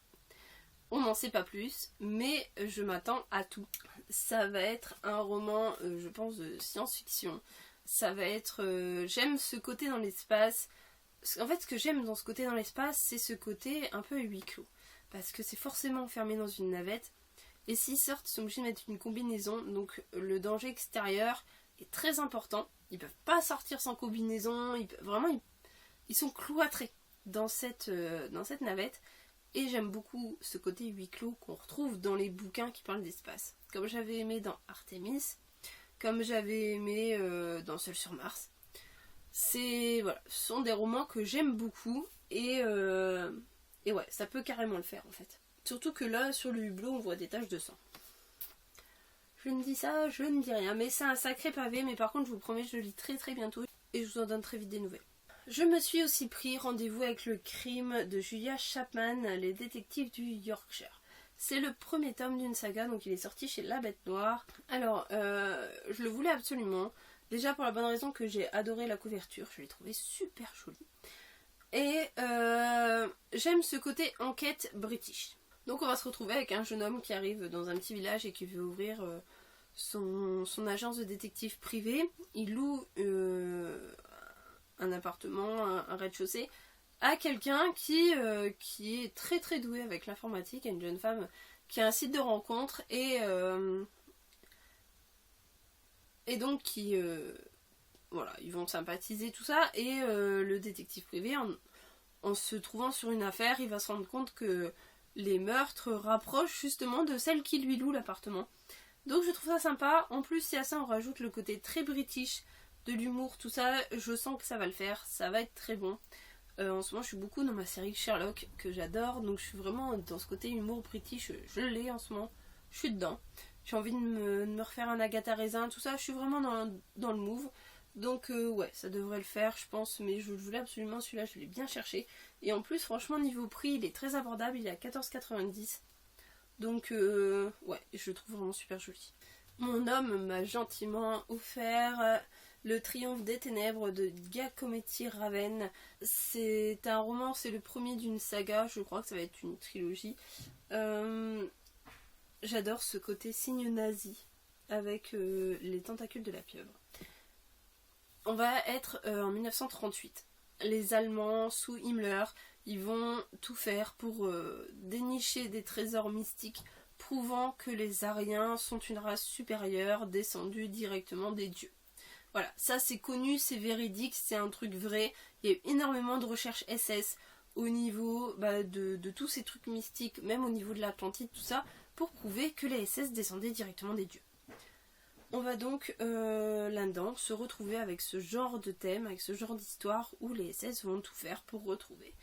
On n'en sait pas plus, mais je m'attends à tout. Ça va être un roman, je pense, de science-fiction. Ça va être... j'aime ce côté dans l'espace. En fait, ce que j'aime dans ce côté dans l'espace, c'est ce côté un peu huis clos. Parce que c'est forcément enfermé dans une navette. Et s'ils sortent, ils sont obligés de mettre une combinaison. Donc le danger extérieur est très important. Ils peuvent pas sortir sans combinaison. Ils sont cloîtrés dans cette navette. Et j'aime beaucoup ce côté huis clos qu'on retrouve dans les bouquins qui parlent d'espace. Comme j'avais aimé dans Artemis. Comme j'avais aimé dans Seul sur Mars. Ce sont des romans que j'aime beaucoup et ouais, ça peut carrément le faire en fait. Surtout que là, sur le hublot, on voit des taches de sang. Je me dis ça, je ne dis rien, mais c'est un sacré pavé, mais par contre, je vous promets, je le lis très très bientôt et je vous en donne très vite des nouvelles. Je me suis aussi pris rendez-vous avec le crime de Julia Chapman, les détectives du Yorkshire. C'est le premier tome d'une saga, donc il est sorti chez La Bête Noire. Alors, je le voulais absolument. Déjà pour la bonne raison que j'ai adoré la couverture, je l'ai trouvée super jolie. Et j'aime ce côté enquête british. Donc on va se retrouver avec un jeune homme qui arrive dans un petit village et qui veut ouvrir son agence de détective privé. Il loue un appartement, un rez-de-chaussée, à quelqu'un qui est très très doué avec l'informatique, à une jeune femme qui a un site de rencontre et donc qui ils vont sympathiser tout ça et le détective privé en se trouvant sur une affaire, il va se rendre compte que les meurtres rapprochent justement de celle qui lui loue l'appartement. Donc je trouve ça sympa. En plus, si à ça on rajoute le côté très british de l'humour, tout ça, je sens que ça va le faire, ça va être très bon. En ce moment, je suis beaucoup dans ma série Sherlock, que j'adore, donc je suis vraiment dans ce côté humour british, je l'ai en ce moment, je suis dedans. J'ai envie de me refaire un Agatha Raisin, tout ça, je suis vraiment dans le move. Donc ouais, ça devrait le faire, je pense, mais je voulais absolument celui-là, je l'ai bien cherché. Et en plus, franchement, niveau prix, il est très abordable, il est à 14,90. Donc ouais, je le trouve vraiment super joli. Mon homme m'a gentiment offert Le Triomphe des Ténèbres de Giacometti Raven. C'est un roman, c'est le premier d'une saga, je crois que ça va être une trilogie. J'adore ce côté signe nazi avec les tentacules de la pieuvre. On va être en 1938. Les Allemands, sous Himmler, ils vont tout faire pour dénicher des trésors mystiques prouvant que les Aryens sont une race supérieure descendue directement des dieux. Voilà, ça c'est connu, c'est véridique, c'est un truc vrai. Il y a eu énormément de recherches SS au niveau de tous ces trucs mystiques, même au niveau de l'Atlantide, tout ça, pour prouver que les SS descendaient directement des dieux. On va donc là-dedans se retrouver avec ce genre de thème, avec ce genre d'histoire où les SS vont tout faire pour retrouver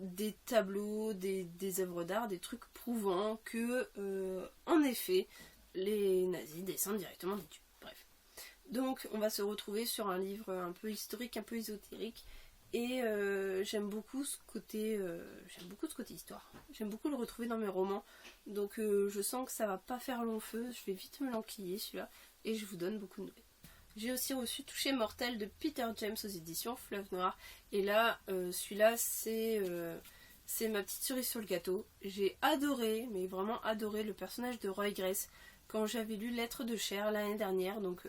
des tableaux, des œuvres d'art, des trucs prouvant que, en effet, les nazis descendent directement des dieux. Bref. Donc on va se retrouver sur un livre un peu historique, un peu ésotérique, Et j'aime beaucoup ce côté histoire. J'aime beaucoup le retrouver dans mes romans. Donc je sens que ça va pas faire long feu. Je vais vite me l'enquiller celui-là. Et je vous donne beaucoup de nouvelles. J'ai aussi reçu Toucher Mortel de Peter James aux éditions Fleuve Noir. Et là, celui-là, c'est ma petite cerise sur le gâteau. J'ai adoré, mais vraiment adoré le personnage de Roy Grace quand j'avais lu Lettres de chair l'année dernière. Donc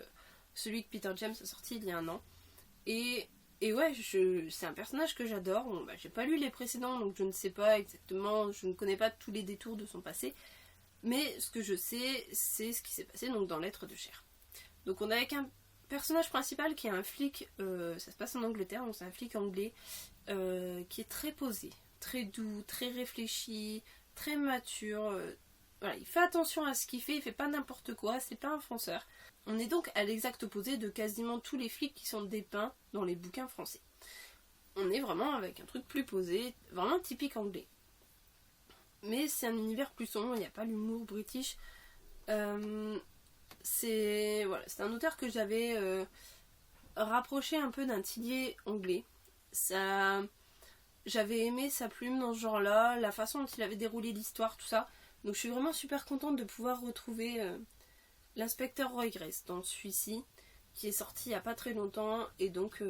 celui que Peter James a sorti il y a un an. Et ouais, c'est un personnage que j'adore. Bon, j'ai pas lu les précédents, donc je ne sais pas exactement, je ne connais pas tous les détours de son passé. Mais ce que je sais, c'est ce qui s'est passé donc dans Lettres de chair. Donc on est avec un personnage principal qui est un flic, ça se passe en Angleterre, donc c'est un flic anglais qui est très posé, très doux, très réfléchi, très mature. Voilà, il fait attention à ce qu'il fait, il fait pas n'importe quoi, c'est pas un fonceur. On est donc à l'exact opposé de quasiment tous les flics qui sont dépeints dans les bouquins français. On est vraiment avec un truc plus posé, vraiment typique anglais. Mais c'est un univers plus sombre, il n'y a pas l'humour british. C'est un auteur que j'avais rapproché un peu d'un Tillier anglais. J'avais aimé sa plume dans ce genre-là, la façon dont il avait déroulé l'histoire, tout ça. Donc je suis vraiment super contente de pouvoir retrouver l'inspecteur Roy Grace dans celui-ci, qui est sorti il n'y a pas très longtemps, et donc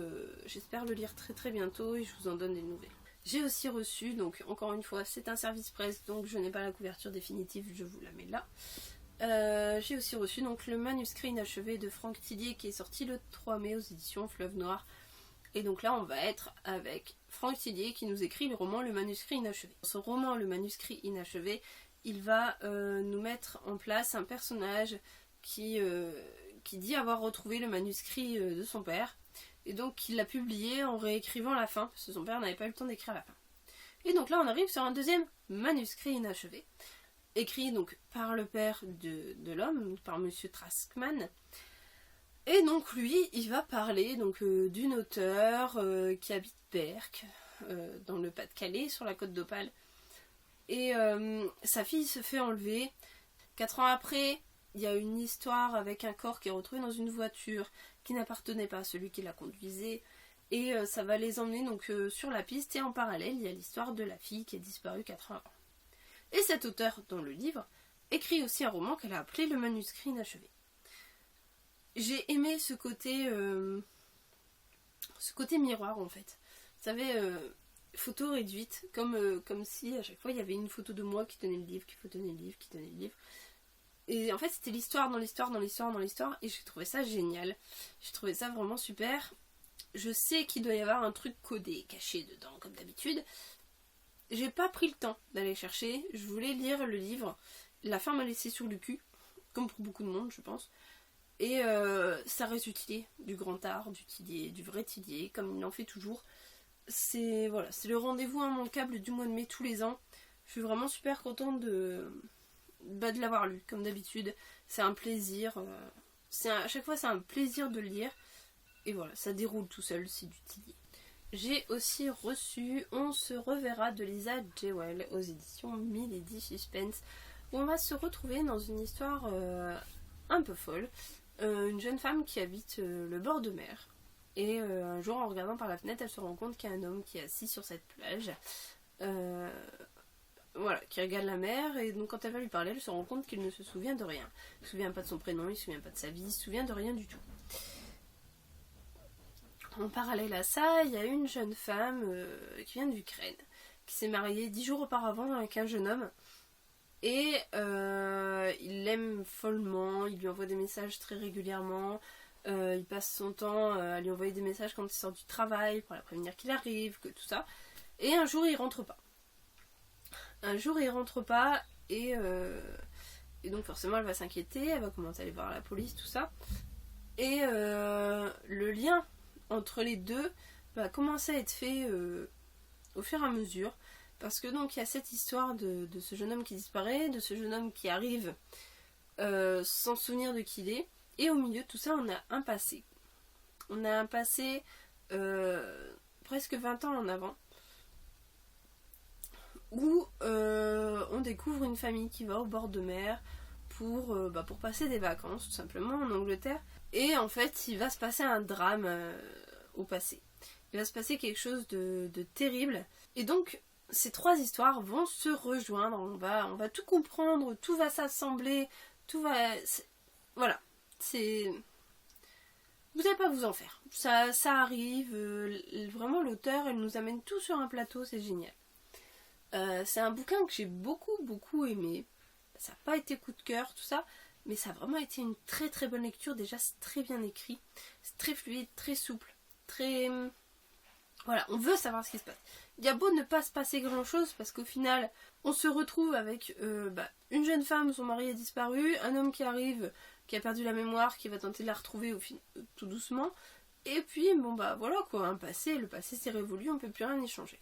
j'espère le lire très très bientôt et je vous en donne des nouvelles. J'ai aussi reçu, donc encore une fois c'est un service presse, donc je n'ai pas la couverture définitive, je vous la mets là. J'ai aussi reçu donc le manuscrit inachevé de Franck Tillier qui est sorti le 3 mai aux éditions Fleuve Noir. Et donc là on va être avec Franck Tillier qui nous écrit le roman Le manuscrit inachevé. Dans ce roman Le manuscrit inachevé, il va nous mettre en place un personnage qui dit avoir retrouvé le manuscrit de son père. Et donc il l'a publié en réécrivant la fin, parce que son père n'avait pas eu le temps d'écrire la fin. Et donc là on arrive sur un deuxième manuscrit inachevé, écrit donc par le père de l'homme, par Monsieur Traskman. Et donc lui, il va parler donc d'une auteure qui habite Berck, dans le Pas-de-Calais, sur la côte d'Opale. Et sa fille se fait enlever. 4 ans après, il y a une histoire avec un corps qui est retrouvé dans une voiture qui n'appartenait pas à celui qui la conduisait. Et ça va les emmener donc sur la piste. Et en parallèle, il y a l'histoire de la fille qui est disparue 4 ans avant. Et cet auteur, dans le livre, écrit aussi un roman qu'elle a appelé Le manuscrit inachevé. J'ai aimé ce côté miroir en fait. Vous savez, photo réduite, comme si à chaque fois il y avait une photo de moi qui tenait le livre, qui tenait le livre, qui tenait le livre. Et en fait c'était l'histoire dans l'histoire, dans l'histoire, dans l'histoire, et j'ai trouvé ça génial. J'ai trouvé ça vraiment super. Je sais qu'il doit y avoir un truc codé, caché dedans, comme d'habitude. J'ai pas pris le temps d'aller chercher, je voulais lire le livre. La fin m'a laissé sur le cul, comme pour beaucoup de monde je pense. Et ça reste du Tillier, du grand art, du Tillier, du vrai Tillier, comme il en fait toujours. C'est le rendez-vous immanquable du mois de mai tous les ans. Je suis vraiment super contente de l'avoir lu, comme d'habitude. C'est un plaisir. À chaque fois c'est un plaisir de le lire. Et voilà, ça déroule tout seul, c'est du Tillier. J'ai aussi reçu On se reverra de Lisa Jewell aux éditions Milady Suspense, où on va se retrouver dans une histoire un peu folle. Une jeune femme qui habite le bord de mer. Et un jour, en regardant par la fenêtre, elle se rend compte qu'il y a un homme qui est assis sur cette plage. Qui regarde la mer. Et donc, quand elle va lui parler, elle se rend compte qu'il ne se souvient de rien. Il ne se souvient pas de son prénom, il ne se souvient pas de sa vie, il ne se souvient de rien du tout. En parallèle à ça, il y a une jeune femme qui vient d'Ukraine, qui s'est mariée 10 jours auparavant avec un jeune homme. Et il l'aime follement, il lui envoie des messages très régulièrement, il passe son temps à lui envoyer des messages quand il sort du travail pour la prévenir qu'il arrive, que tout ça. Et un jour il rentre pas. Et donc forcément elle va s'inquiéter, elle va commencer à aller voir la police, tout ça. Et le lien entre les deux va commencer à être fait au fur et à mesure. Parce que donc il y a cette histoire de ce jeune homme qui disparaît, de ce jeune homme qui arrive sans souvenir de qui il est. Et au milieu de tout ça, on a un passé. On a un passé presque 20 ans en avant. Où on découvre une famille qui va au bord de mer pour passer des vacances, tout simplement, en Angleterre. Et en fait, il va se passer un drame au passé. il va se passer quelque chose de terrible. Et donc, ces 3 histoires vont se rejoindre, on va tout comprendre, tout va s'assembler, tout va... Voilà, c'est... Vous n'allez pas vous en faire. Ça arrive, vraiment l'auteur, elle nous amène tout sur un plateau, c'est génial. C'est un bouquin que j'ai beaucoup aimé. Ça n'a pas été coup de cœur, tout ça, mais ça a vraiment été une très très bonne lecture. Déjà, c'est très bien écrit, c'est très fluide, très souple, très... Voilà, on veut savoir ce qui se passe. Il y a beau ne pas se passer grand chose, parce qu'au final, on se retrouve avec une jeune femme, son mari a disparu, un homme qui arrive, qui a perdu la mémoire, qui va tenter de la retrouver tout doucement, et puis, bon bah voilà quoi, le passé s'est révolu, on peut plus rien y changer.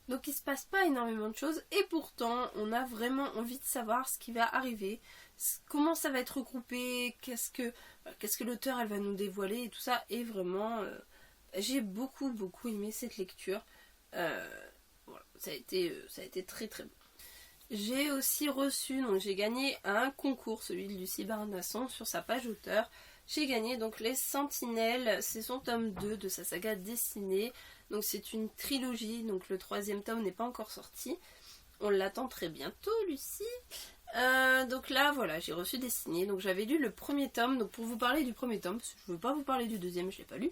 Donc il se passe pas énormément de choses, et pourtant, on a vraiment envie de savoir ce qui va arriver, comment ça va être regroupé, qu'est-ce que l'auteur elle va nous dévoiler, et tout ça, et vraiment... j'ai beaucoup aimé cette lecture. Voilà, ça a été très très bon. J'ai aussi reçu, donc j'ai gagné un concours, celui de Lucie Barnasson, sur sa page auteur. J'ai gagné donc Les Sentinelles, c'est son tome 2 de sa saga dessinée. Donc c'est une trilogie, donc le 3e tome n'est pas encore sorti. On l'attend très bientôt, Lucie. Donc là, voilà, j'ai reçu des signés. Donc j'avais lu le 1er tome, donc pour vous parler du 1er tome, parce que je ne veux pas vous parler du 2e, je ne l'ai pas lu.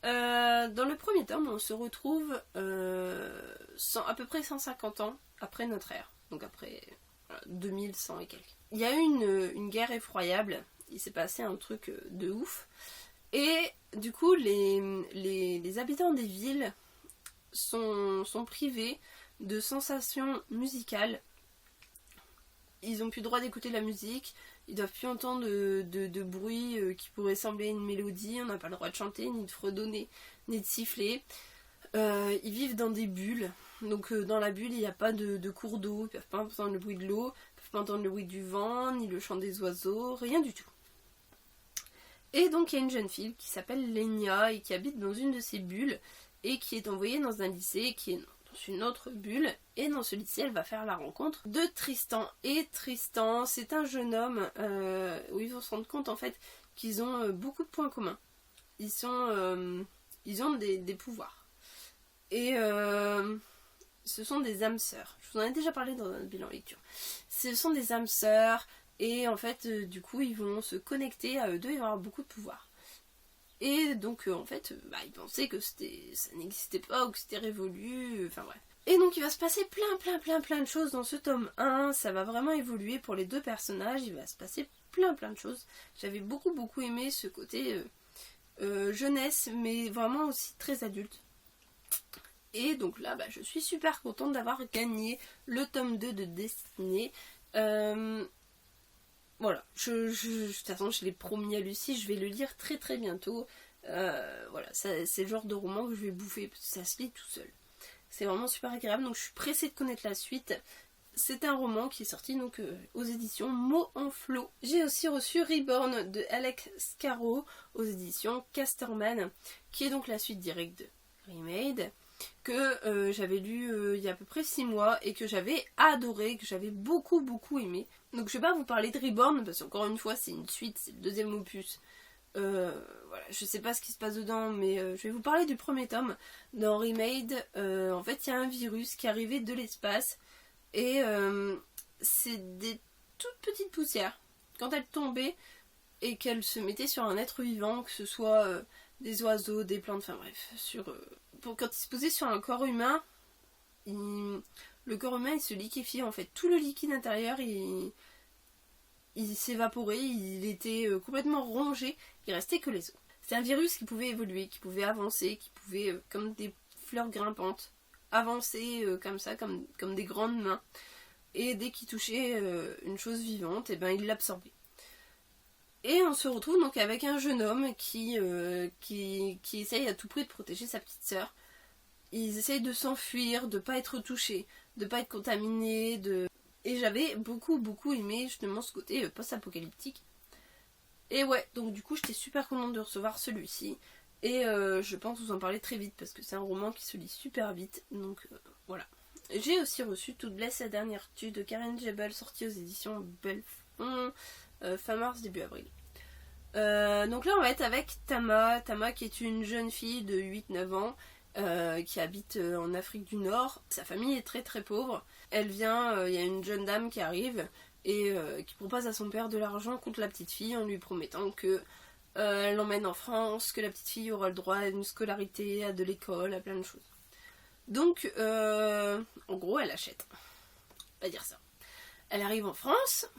Dans le 1er tome, on se retrouve à peu près 150 ans après notre ère, donc après 2100 et quelques. Il y a eu une guerre effroyable, il s'est passé un truc de ouf, et du coup les habitants des villes sont privés de sensations musicales. Ils n'ont plus le droit d'écouter de la musique, ils doivent plus entendre de bruit qui pourrait sembler une mélodie, on n'a pas le droit de chanter, ni de fredonner, ni de siffler. Ils vivent dans des bulles, donc dans la bulle il n'y a pas de cours d'eau, ils ne peuvent pas entendre le bruit de l'eau, ils ne peuvent pas entendre le bruit du vent, ni le chant des oiseaux, rien du tout. Et donc il y a une jeune fille qui s'appelle Lenia et qui habite dans une de ces bulles et qui est envoyée dans un lycée qui est dans une autre bulle, et dans ce lycée elle va faire la rencontre de Tristan. Et Tristan, c'est un jeune homme où ils vont se rendre compte en fait qu'ils ont beaucoup de points communs. Ils ont des pouvoirs, et ce sont des âmes sœurs. Je vous en ai déjà parlé dans un bilan lecture. Ce sont des âmes sœurs, et en fait du coup ils vont se connecter à eux deux, ils vont avoir beaucoup de pouvoirs. Et donc en fait, ils pensaient que ça n'existait pas ou que c'était révolu, enfin bref. Et donc il va se passer plein de choses dans ce tome 1, ça va vraiment évoluer pour les 2 personnages, il va se passer plein de choses. J'avais beaucoup aimé ce côté jeunesse, mais vraiment aussi très adulte. Et donc là, je suis super contente d'avoir gagné le tome 2 de Destinée. Voilà, de toute façon je l'ai promis à Lucie, je vais le lire très bientôt. Voilà, c'est le genre de roman que je vais bouffer, parce que ça se lit tout seul. C'est vraiment super agréable, donc je suis pressée de connaître la suite. C'est un roman qui est sorti donc aux éditions Mots en Flot. J'ai aussi reçu Reborn de Alex Scarrow aux éditions Casterman, qui est donc la suite directe de Remade, que j'avais lu il y a à peu près 6 mois et que j'avais adoré, que j'avais beaucoup aimé. Donc je vais pas vous parler de Reborn parce qu'encore une fois c'est une suite, c'est le 2e opus. Voilà, je sais pas ce qui se passe dedans, mais je vais vous parler du 1er tome. Dans Remade, en fait il y a un virus qui arrivait de l'espace, et c'est des toutes petites poussières. Quand elles tombaient et qu'elles se mettaient sur un être vivant, que ce soit des oiseaux, des plantes, enfin bref, quand il se posait sur un corps humain, le corps humain il se liquéfiait en fait. Tout le liquide intérieur il s'évaporait, il était complètement rongé, il restait que les os. C'est un virus qui pouvait évoluer, qui pouvait avancer, qui pouvait, comme des fleurs grimpantes, avancer comme ça, comme des grandes mains. Et dès qu'il touchait une chose vivante, il l'absorbait. Et on se retrouve donc avec un jeune homme qui essaye à tout prix de protéger sa petite sœur. Ils essayent de s'enfuir, de pas être touchés, de pas être contaminés, Et j'avais beaucoup aimé justement ce côté post-apocalyptique. Et ouais, donc du coup j'étais super contente de recevoir celui-ci. Et je pense vous en parler très vite parce que c'est un roman qui se lit super vite. Donc voilà. J'ai aussi reçu Toute blesse la dernière tue de Karen Jebel, sortie aux éditions Belfond, fin mars, début avril. Donc là on va être avec Tama qui est une jeune fille de 8-9 ans qui habite en Afrique du Nord. Sa famille est très très pauvre. Elle vient, il y a une jeune dame qui arrive et qui propose à son père de l'argent contre la petite fille en lui promettant que elle l'emmène en France, que la petite fille aura le droit à une scolarité, à de l'école, à plein de choses. Donc, en gros, elle achète. On va dire ça. Elle arrive en France,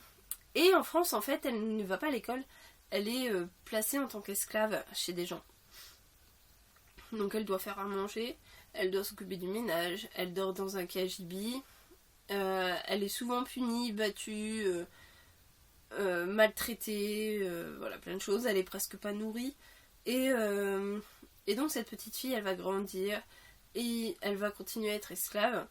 et en France, en fait, elle ne va pas à l'école. Elle est placée en tant qu'esclave chez des gens. Donc, elle doit faire à manger, elle doit s'occuper du ménage, elle dort dans un KGB. Elle est souvent punie, battue, maltraitée, voilà, plein de choses. Elle est presque pas nourrie. Et donc, cette petite fille, elle va grandir, et elle va continuer à être esclave.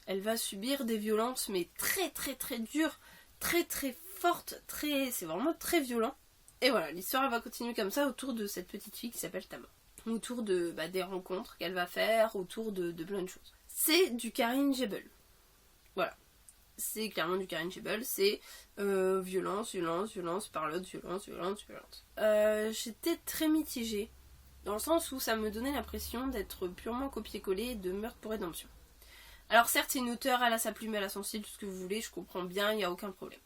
Elle va subir des violences, mais très très très dures, très très fortes, c'est vraiment très violent. Et voilà, l'histoire elle va continuer comme ça autour de cette petite fille qui s'appelle Tama. Autour de des rencontres qu'elle va faire, autour de plein de choses. C'est du Karine Jebel. Voilà. C'est clairement du Karine Jebel, c'est violence, parlotte, violence. J'étais très mitigée, dans le sens où ça me donnait l'impression d'être purement copié-collé de Meurtre pour Rédemption. Alors certes, c'est une auteure, elle a sa plume, elle a son style, tout ce que vous voulez, je comprends bien, il n'y a aucun problème.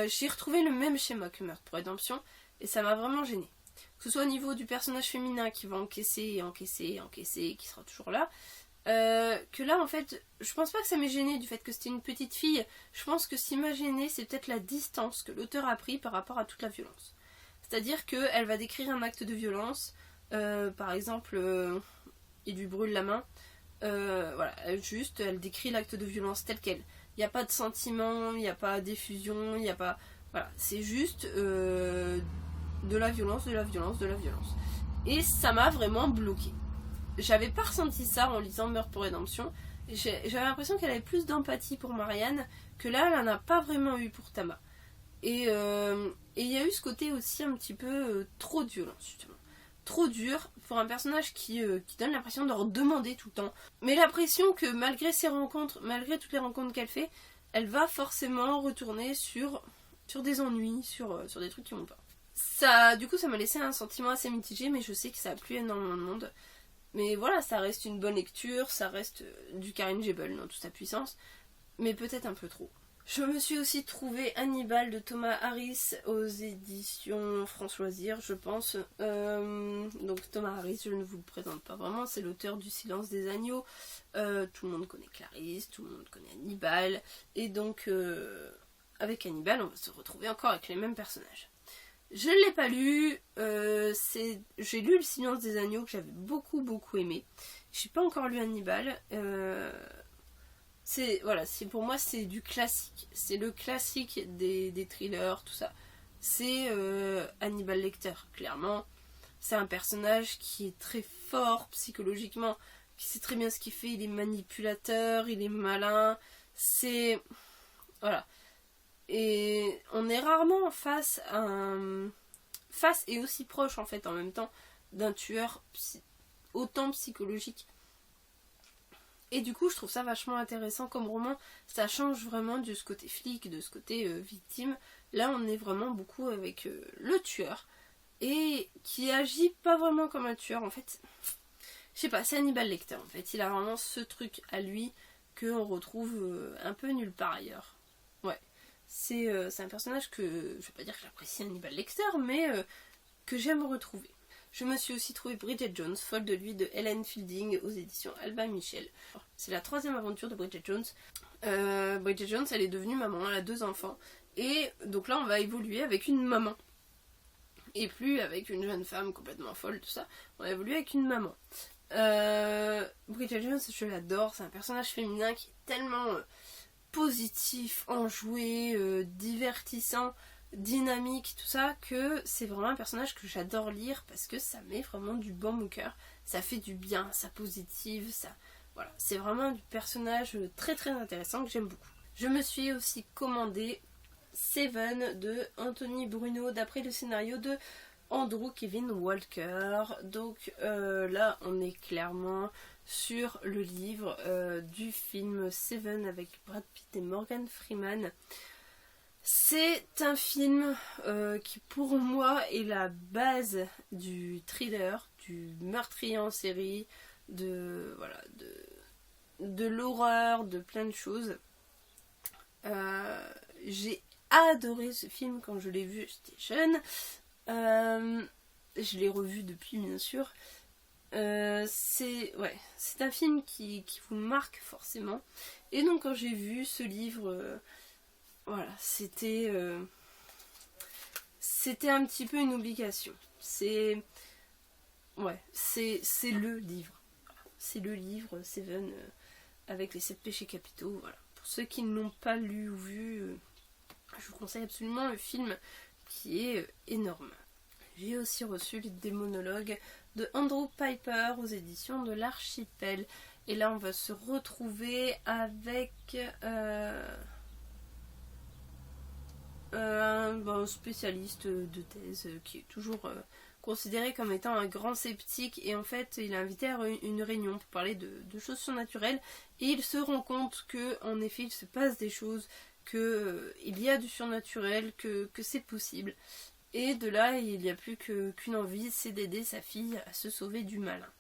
J'ai retrouvé le même schéma que Meurtre pour Rédemption, et ça m'a vraiment gênée. Que ce soit au niveau du personnage féminin qui va encaisser, qui sera toujours là, que là en fait, je pense pas que ça m'ait gêné du fait que c'était une petite fille, je pense que ce qui m'a gêné, c'est peut-être la distance que l'auteur a pris par rapport à toute la violence. C'est-à-dire qu'elle va décrire un acte de violence, par exemple, il lui brûle la main, voilà, elle décrit l'acte de violence tel quel. Il n'y a pas de sentiment, il n'y a pas d'effusion, il n'y a pas... Voilà, c'est juste de la violence. Et ça m'a vraiment bloqué. J'avais pas ressenti ça en lisant Meurtre pour Rédemption. J'avais l'impression qu'elle avait plus d'empathie pour Marianne, que là, elle en a pas vraiment eu pour Tama. Et il y a eu ce côté aussi un petit peu trop de violence, justement. Trop dur pour un personnage qui donne l'impression de redemander tout le temps. Mais l'impression que malgré ses rencontres, malgré toutes les rencontres qu'elle fait, elle va forcément retourner sur des ennuis, sur des trucs qui vont pas. Ça, du coup, ça m'a laissé un sentiment assez mitigé, mais je sais que ça a plu énormément de monde. Mais voilà, ça reste une bonne lecture, ça reste du Karine Jebel dans toute sa puissance, mais peut-être un peu trop. Je me suis aussi trouvé Hannibal de Thomas Harris aux éditions France Loisirs, je pense. Donc Thomas Harris, je ne vous le présente pas vraiment, c'est l'auteur du Silence des agneaux. Tout le monde connaît Clarisse, tout le monde connaît Hannibal. Et donc, avec Hannibal, on va se retrouver encore avec les mêmes personnages. Je ne l'ai pas lu, j'ai lu le Silence des agneaux que j'avais beaucoup aimé. Je n'ai pas encore lu Hannibal. Pour moi c'est du classique, c'est le classique des thrillers, tout ça. C'est Hannibal Lecter, clairement. C'est un personnage qui est très fort psychologiquement, qui sait très bien ce qu'il fait, il est manipulateur, il est malin, voilà. Et on est rarement face et aussi proche en fait en même temps d'un tueur autant psychologique. Et du coup, je trouve ça vachement intéressant comme roman. Ça change vraiment de ce côté flic, de ce côté victime. Là, on est vraiment beaucoup avec le tueur. Et qui agit pas vraiment comme un tueur, en fait. Je sais pas, c'est Hannibal Lecter, en fait. Il a vraiment ce truc à lui qu'on retrouve un peu nulle part ailleurs. Ouais. C'est un personnage que... Je vais pas dire que j'apprécie Hannibal Lecter, mais que j'aime retrouver. Je me suis aussi trouvé Bridget Jones, folle de lui, de Helen Fielding aux éditions Albin Michel. C'est la 3e aventure de Bridget Jones. Bridget Jones, elle est devenue maman, elle a 2 enfants. Et donc là, on va évoluer avec une maman. Et plus avec une jeune femme complètement folle, tout ça. On va évoluer avec une maman. Bridget Jones, je l'adore. C'est un personnage féminin qui est tellement positif, enjoué, divertissant, dynamique, tout ça, que c'est vraiment un personnage que j'adore lire parce que ça met vraiment du baume au cœur, ça fait du bien, ça positive, ça... Voilà, c'est vraiment du personnage très très intéressant que j'aime beaucoup. Je me suis aussi commandé Seven de Anthony Bruno d'après le scénario de Andrew Kevin Walker. Donc là on est clairement sur le livre du film Seven avec Brad Pitt et Morgan Freeman. C'est un film qui pour moi est la base du thriller, du meurtrier en série, voilà, de l'horreur, de plein de choses. J'ai adoré ce film quand je l'ai vu, j'étais jeune. Je l'ai revu depuis, bien sûr. C'est un film qui vous marque forcément. Et donc quand j'ai vu ce livre, voilà, c'était un petit peu une obligation. C'est le livre. C'est le livre Seven avec les 7 péchés capitaux. Voilà. Pour ceux qui ne l'ont pas lu ou vu, je vous conseille absolument le film qui est énorme. J'ai aussi reçu les démonologues de Andrew Piper aux éditions de l'Archipel. Et là on va se retrouver avec un spécialiste de thèse qui est toujours considéré comme étant un grand sceptique, et en fait il est invité à une réunion pour parler de choses surnaturelles, et il se rend compte que en effet il se passe des choses, que il y a du surnaturel, que c'est possible, et de là il n'y a plus qu'une envie, c'est d'aider sa fille à se sauver du malin.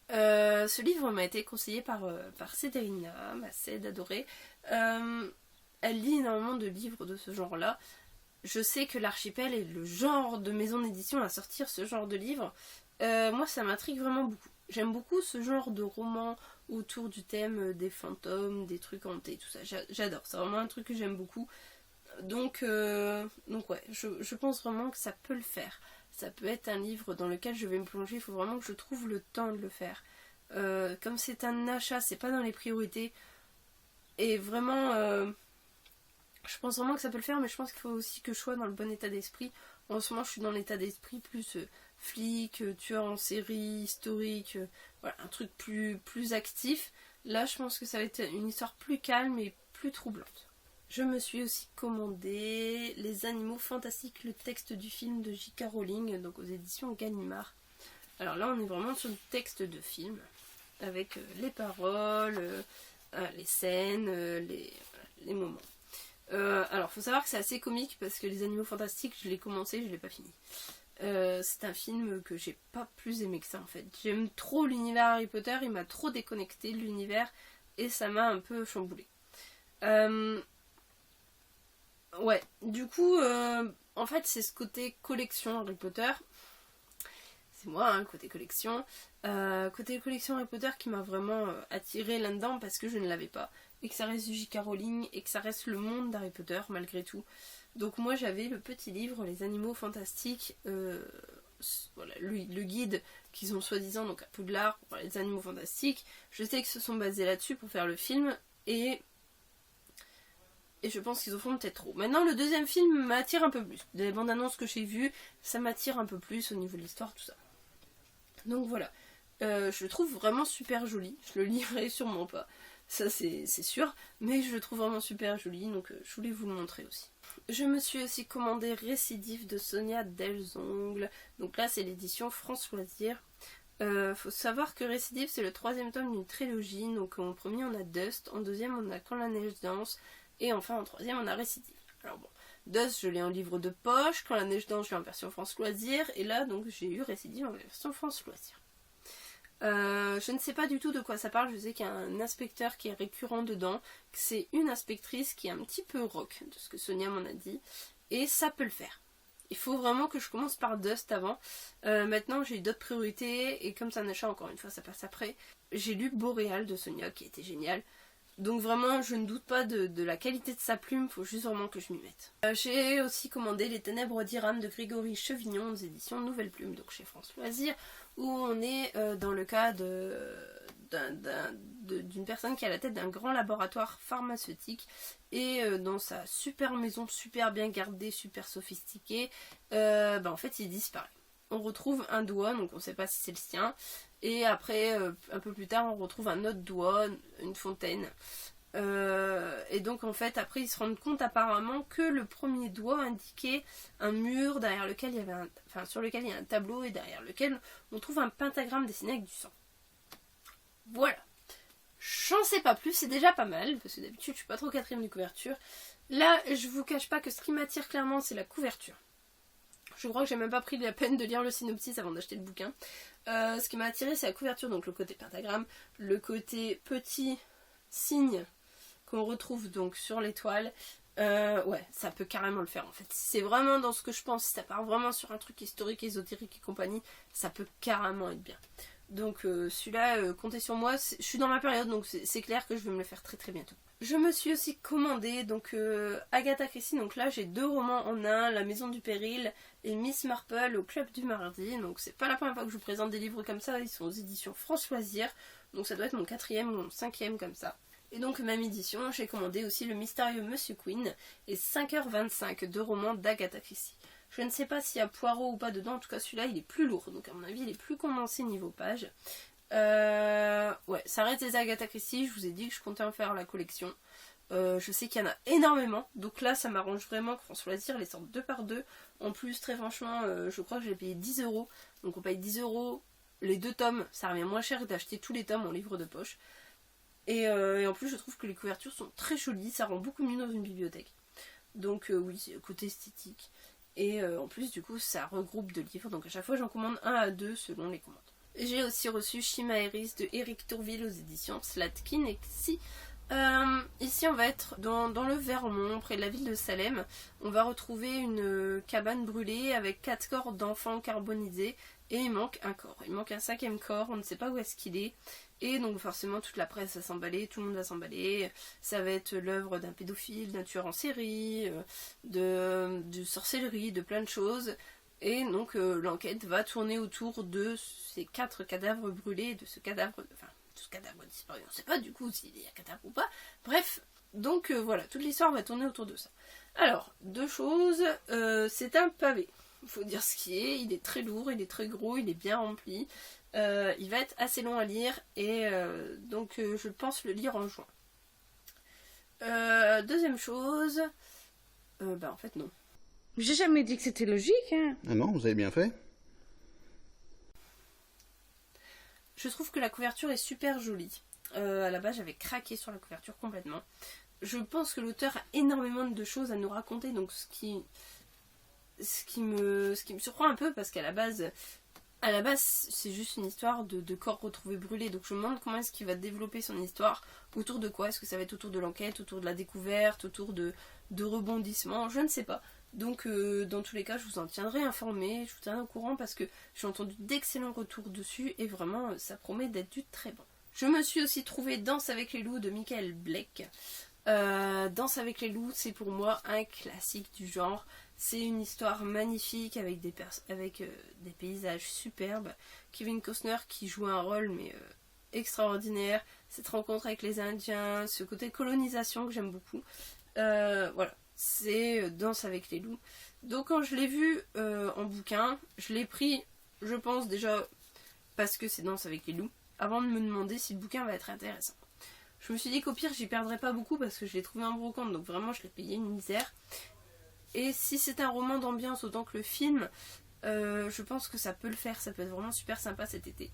Ce livre m'a été conseillé par Cédrina, ma Céd adorée. Elle lit énormément de livres de ce genre-là. Je sais que l'Archipel est le genre de maison d'édition à sortir ce genre de livres. Moi, ça m'intrigue vraiment beaucoup. J'aime beaucoup ce genre de roman autour du thème des fantômes, des trucs hantés, tout ça. J'adore. C'est vraiment un truc que j'aime beaucoup. Donc ouais, je pense vraiment que ça peut le faire. Ça peut être un livre dans lequel je vais me plonger. Il faut vraiment que je trouve le temps de le faire. Comme c'est un achat, c'est pas dans les priorités. Et vraiment... je pense vraiment que ça peut le faire, mais je pense qu'il faut aussi que je sois dans le bon état d'esprit. En ce moment, je suis dans l'état d'esprit plus flic, tueur en série, historique, voilà, un truc plus actif. Là, je pense que ça va être une histoire plus calme et plus troublante. Je me suis aussi commandé Les Animaux Fantastiques, le texte du film de J.K. Rowling, donc aux éditions Gallimard. Alors là, on est vraiment sur le texte de film, avec les paroles, les scènes, les moments. Alors faut savoir que c'est assez comique parce que Les Animaux Fantastiques, je l'ai commencé, je l'ai pas fini. C'est un film que j'ai pas plus aimé que ça en fait. J'aime trop l'univers Harry Potter, il m'a trop déconnecté de l'univers et ça m'a un peu chamboulé. Ouais, du coup, en fait c'est ce côté collection Harry Potter. C'est moi, hein, côté collection. Côté collection Harry Potter qui m'a vraiment attirée là-dedans parce que je ne l'avais pas. Et que ça reste du J.K. Rowling et que ça reste le monde d'Harry Potter malgré tout. Donc moi j'avais le petit livre Les Animaux Fantastiques, voilà, le guide qu'ils ont soi-disant donc à Poudlard pour les Animaux Fantastiques. Je sais qu'ils se sont basés là-dessus pour faire le film et je pense qu'ils en font peut-être trop. Maintenant le deuxième film m'attire un peu plus. Des bandes annonces que j'ai vues, ça m'attire un peu plus au niveau de l'histoire, tout ça. Donc voilà. Je le trouve vraiment super joli. Je le lirai sûrement pas. Ça c'est sûr, mais je le trouve vraiment super joli, donc je voulais vous le montrer aussi. Je me suis aussi commandé Récidive de Sonia Delzongle, donc là c'est l'édition France Loisirs. Faut savoir que Récidive c'est le 3e tome d'une trilogie, donc en premier on a Dust, en deuxième on a Quand la neige danse, et enfin en troisième on a Récidive. Alors bon, Dust je l'ai en livre de poche, Quand la neige danse je l'ai en version France Loisirs, et là donc j'ai eu Récidive en version France Loisirs. Je ne sais pas du tout de quoi ça parle, je sais qu'il y a un inspecteur qui est récurrent dedans, que c'est une inspectrice qui est un petit peu rock, de ce que Sonia m'en a dit, et ça peut le faire. Il faut vraiment que je commence par Dust avant. Maintenant j'ai eu d'autres priorités, et comme c'est un achat encore une fois ça passe après. J'ai lu Boréal de Sonia qui était génial. Donc vraiment je ne doute pas de la qualité de sa plume, faut juste vraiment que je m'y mette. J'ai aussi commandé Les Ténèbres d'Iram de Grégory Chevignon aux éditions Nouvelle Plume, donc chez France Loisirs, où on est dans le cas d'une personne qui est à la tête d'un grand laboratoire pharmaceutique et dans sa super maison super bien gardée, super sophistiquée, en fait il disparaît. On retrouve un doigt, donc on ne sait pas si c'est le sien, et après un peu plus tard on retrouve un autre doigt, une fontaine. Et donc en fait après ils se rendent compte apparemment que le premier doigt indiquait un mur derrière lequel il y avait sur lequel il y a un tableau et derrière lequel on trouve un pentagramme dessiné avec du sang. Voilà. J'en sais pas plus, c'est déjà pas mal, parce que d'habitude je suis pas trop 4ème de couverture. Là je vous cache pas que ce qui m'attire clairement c'est la couverture. Je crois que j'ai même pas pris la peine de lire le synopsis avant d'acheter le bouquin. Ce qui m'a attiré, c'est la couverture, donc le côté pentagramme, le côté petit signe qu'on retrouve donc sur l'étoile. Ouais, ça peut carrément le faire en fait. Si c'est vraiment dans ce que je pense, si ça part vraiment sur un truc historique, ésotérique et compagnie, ça peut carrément être bien. Donc celui-là, comptez sur moi, je suis dans ma période, donc c'est clair que je vais me le faire très très bientôt. Je me suis aussi commandé donc Agatha Christie, donc là j'ai 2 romans en un, La Maison du Péril et Miss Marple au Club du Mardi. Donc c'est pas la première fois que je vous présente des livres comme ça, ils sont aux éditions France Loisirs, donc ça doit être mon 4e ou mon 5e comme ça. Et donc même édition, j'ai commandé aussi Le Mystérieux Monsieur Queen et 5h25 de romans d'Agatha Christie. Je ne sais pas s'il y a Poirot ou pas dedans, en tout cas celui-là il est plus lourd, donc à mon avis il est plus condensé niveau page. Ouais, ça reste des Agatha Christie, je vous ai dit que je comptais en faire la collection. Je sais qu'il y en a énormément, donc là ça m'arrange vraiment que France Loisirs les sorte 2 par 2. En plus, très franchement, je crois que j'ai payé 10€, donc on paye 10€, les 2 tomes, ça revient moins cher d'acheter tous les tomes en livre de poche. Et en plus je trouve que les couvertures sont très jolies, ça rend beaucoup mieux dans une bibliothèque. Donc oui, c'est le côté esthétique. Et en plus du coup ça regroupe 2 livres, donc à chaque fois j'en commande 1 à 2 selon les commandes. J'ai aussi reçu Chimaeris de Éric Tourville aux éditions Slatkin et Xi. Ici on va être dans le Vermont, près de la ville de Salem. On va retrouver une cabane brûlée avec 4 corps d'enfants carbonisés et il manque un corps. Il manque un 5e corps, on ne sait pas où est-ce qu'il est. Et donc forcément toute la presse va s'emballer, tout le monde va s'emballer. Ça va être l'œuvre d'un pédophile, d'un tueur en série, de sorcellerie, de plein de choses. Et donc l'enquête va tourner autour de ces 4 cadavres brûlés, de ce cadavre disparu. On ne sait pas du coup s'il y a cadavre ou pas. Bref, donc voilà, toute l'histoire va tourner autour de ça. Alors, 2 choses, c'est un pavé. Il faut dire ce qui est, il est très lourd, il est très gros, il est bien rempli. Il va être assez long à lire et donc je pense le lire en juin. Deuxième chose, en fait non. J'ai jamais dit que c'était logique, hein. Ah non, vous avez bien fait. Je trouve que la couverture est super jolie. À la base j'avais craqué sur la couverture complètement. Je pense que l'auteur a énormément de choses à nous raconter, donc ce qui me surprend un peu parce qu'à la base c'est juste une histoire de corps retrouvés brûlés, donc je me demande comment est-ce qu'il va développer son histoire, autour de quoi, est-ce que ça va être autour de l'enquête, autour de la découverte, autour de rebondissements, je ne sais pas. Donc dans tous les cas je vous en tiendrai informé, je vous tiendrai au courant parce que j'ai entendu d'excellents retours dessus et vraiment ça promet d'être du très bon. Je me suis aussi trouvé Danse avec les loups de Michael Blake. Danse avec les loups, c'est pour moi un classique du genre. C'est une histoire magnifique avec des paysages superbes. Kevin Costner qui joue un rôle mais extraordinaire. Cette rencontre avec les Indiens, ce côté colonisation que j'aime beaucoup. Voilà, c'est Danse avec les loups. Donc quand je l'ai vu en bouquin, je l'ai pris, je pense déjà parce que c'est Danse avec les loups, avant de me demander si le bouquin va être intéressant. Je me suis dit qu'au pire j'y perdrais pas beaucoup parce que je l'ai trouvé en brocante, donc vraiment je l'ai payé une misère. Et si c'est un roman d'ambiance autant que le film, je pense que ça peut le faire, ça peut être vraiment super sympa cet été.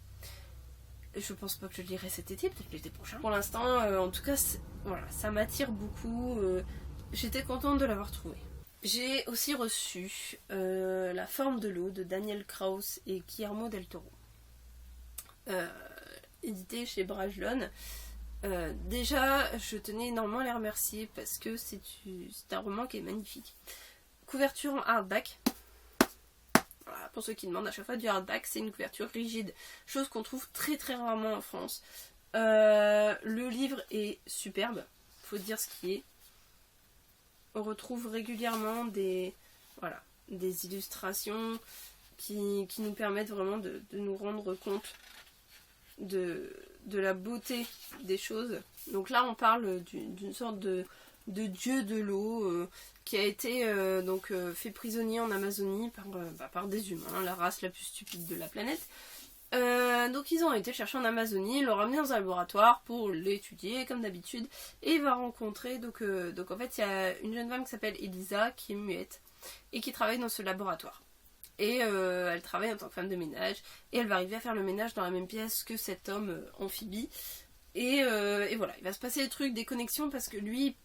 Je pense pas que je le lirai cet été, peut-être l'été prochain. Pour l'instant, en tout cas, voilà, ça m'attire beaucoup. J'étais contente de l'avoir trouvé. J'ai aussi reçu La forme de l'eau de Daniel Kraus et Guillermo del Toro. Édité chez Brajlon. Déjà, je tenais énormément à les remercier parce que c'est un roman qui est magnifique. Couverture en hardback. Voilà, pour ceux qui demandent à chaque fois du hardback, c'est une couverture rigide, chose qu'on trouve très très rarement en France. Le livre est superbe, faut dire ce qui est. On retrouve régulièrement des illustrations qui nous permettent vraiment de nous rendre compte de la beauté des choses. Donc là on parle d'une sorte de dieu de l'eau qui a été fait prisonnier en Amazonie par des humains, la race la plus stupide de la planète. Donc ils ont été chercher en Amazonie, ils l'ont ramené dans un laboratoire pour l'étudier comme d'habitude et il va rencontrer donc en fait il y a une jeune femme qui s'appelle Elisa qui est muette et qui travaille dans ce laboratoire. Et elle travaille en tant que femme de ménage et elle va arriver à faire le ménage dans la même pièce que cet homme amphibie. Et voilà, il va se passer des trucs, des connexions parce que lui,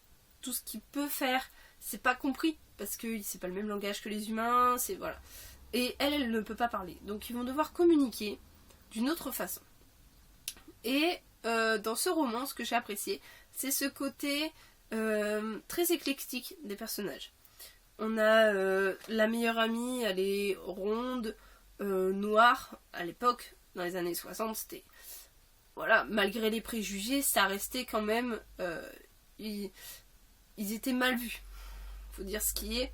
tout ce qu'il peut faire, c'est pas compris, parce que c'est pas le même langage que les humains, c'est voilà. Et elle ne peut pas parler, donc ils vont devoir communiquer d'une autre façon. Et dans ce roman, ce que j'ai apprécié, c'est ce côté très éclectique des personnages. On a la meilleure amie, elle est ronde, noire, à l'époque, dans les années 60, c'était... Voilà, malgré les préjugés, ça restait quand même... ils étaient mal vus. Faut dire ce qui est.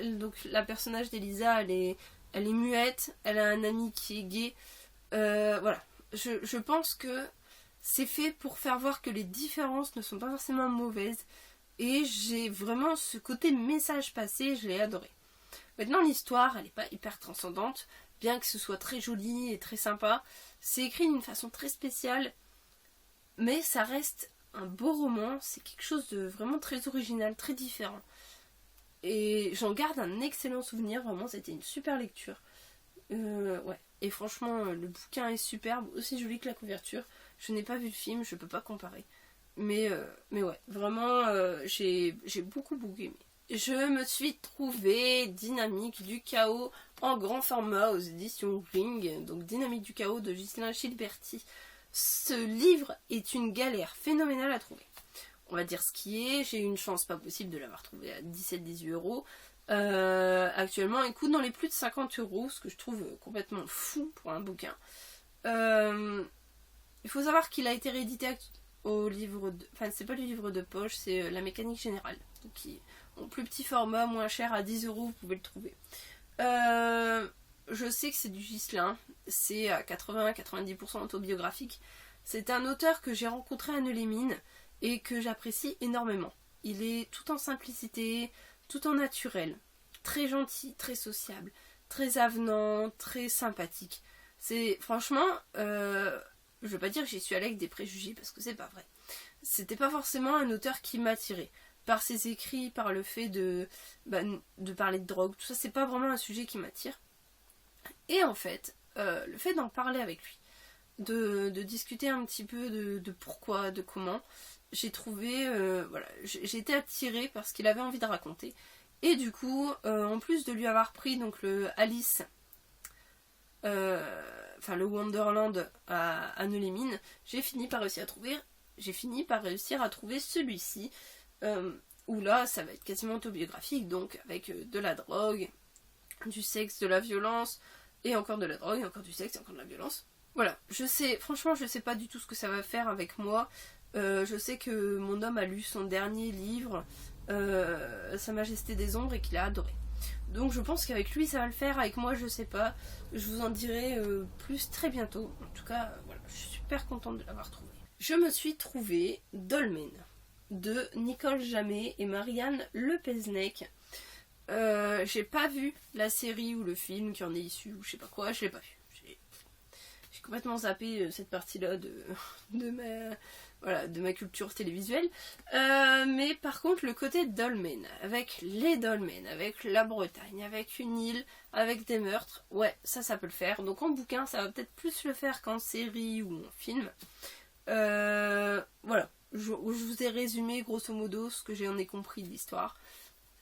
Donc la personnage d'Elisa, elle est muette, elle a un ami qui est gay. Voilà. Je pense que c'est fait pour faire voir que les différences ne sont pas forcément mauvaises. Et j'ai vraiment ce côté message passé, je l'ai adoré. Maintenant l'histoire, elle n'est pas hyper transcendante, bien que ce soit très joli et très sympa. C'est écrit d'une façon très spéciale, mais ça reste un beau roman, c'est quelque chose de vraiment très original, très différent. Et j'en garde un excellent souvenir, vraiment c'était une super lecture. Ouais. Et franchement, le bouquin est superbe, aussi joli que la couverture. Je n'ai pas vu le film, je peux pas comparer. Mais ouais, vraiment, j'ai beaucoup aimé. Je me suis trouvé Dynamique du chaos en grand format aux éditions Ring. Donc Dynamique du chaos de Ghislain Gilberti. Ce livre est une galère phénoménale à trouver. On va dire ce qui est. J'ai eu une chance pas possible de l'avoir trouvé à 17-18 euros. Actuellement, il coûte dans les plus de 50 euros, ce que je trouve complètement fou pour un bouquin. Il faut savoir qu'il a été réédité au livre de... Enfin, c'est pas le livre de poche, c'est la mécanique générale. Donc, en plus petit format, moins cher, à 10 euros, vous pouvez le trouver. Je sais que c'est du Ghislain, c'est à 80-90% autobiographique. C'est un auteur que j'ai rencontré à Neulémine et que j'apprécie énormément. Il est tout en simplicité, tout en naturel, très gentil, très sociable, très avenant, très sympathique. C'est franchement, je veux pas dire que j'y suis allée avec des préjugés parce que c'est pas vrai. C'était pas forcément un auteur qui m'attirait. Par ses écrits, par le fait de parler de drogue, tout ça, c'est pas vraiment un sujet qui m'attire. Et en fait, le fait d'en parler avec lui, de discuter un petit peu de pourquoi, de comment, j'ai trouvé, voilà, j'ai été attirée par ce qu'il avait envie de raconter. Et du coup, en plus de lui avoir pris donc le Alice, le Wonderland à Neulémine, j'ai fini par réussir à trouver celui-ci, où là, ça va être quasiment autobiographique, donc avec de la drogue, du sexe, de la violence, et encore de la drogue, et encore du sexe, et encore de la violence. Voilà, franchement, je sais pas du tout ce que ça va faire avec moi. Je sais que mon homme a lu son dernier livre, Sa Majesté des Ombres, et qu'il a adoré. Donc je pense qu'avec lui ça va le faire, avec moi je sais pas. Je vous en dirai plus très bientôt. En tout cas, voilà, je suis super contente de l'avoir trouvé. Je me suis trouvé Dolmen de Nicole Jamet et Marianne Lepesnec. J'ai pas vu la série ou le film qui en est issu ou je sais pas quoi, je l'ai pas vu. J'ai complètement zappé cette partie-là de ma culture télévisuelle. Mais par contre, le côté dolmen, avec les dolmens, avec la Bretagne, avec une île, avec des meurtres, ouais, ça peut le faire. Donc en bouquin, ça va peut-être plus le faire qu'en série ou en film. Voilà, je vous ai résumé grosso modo ce que j'en ai compris de l'histoire.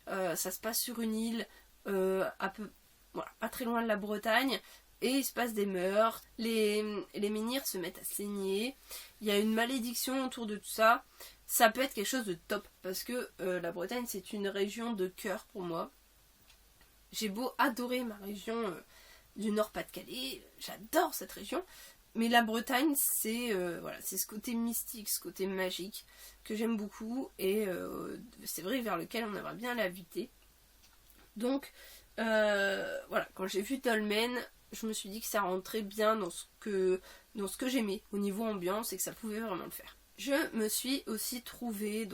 Ça se passe sur une île, pas très loin de la Bretagne. Et il se passe des meurtres, les menhirs se mettent à saigner, il y a une malédiction autour de tout ça. Ça peut être quelque chose de top, parce que la Bretagne c'est une région de cœur pour moi. J'ai beau adorer ma région du Nord-Pas-de-Calais, j'adore cette région, mais la Bretagne c'est ce côté mystique, ce côté magique que j'aime beaucoup, et c'est vrai vers lequel on aimerait bien l'habiter. Donc quand j'ai vu Dolmen, je me suis dit que ça rentrait bien dans ce que j'aimais au niveau ambiance et que ça pouvait vraiment le faire. Je me suis aussi trouvée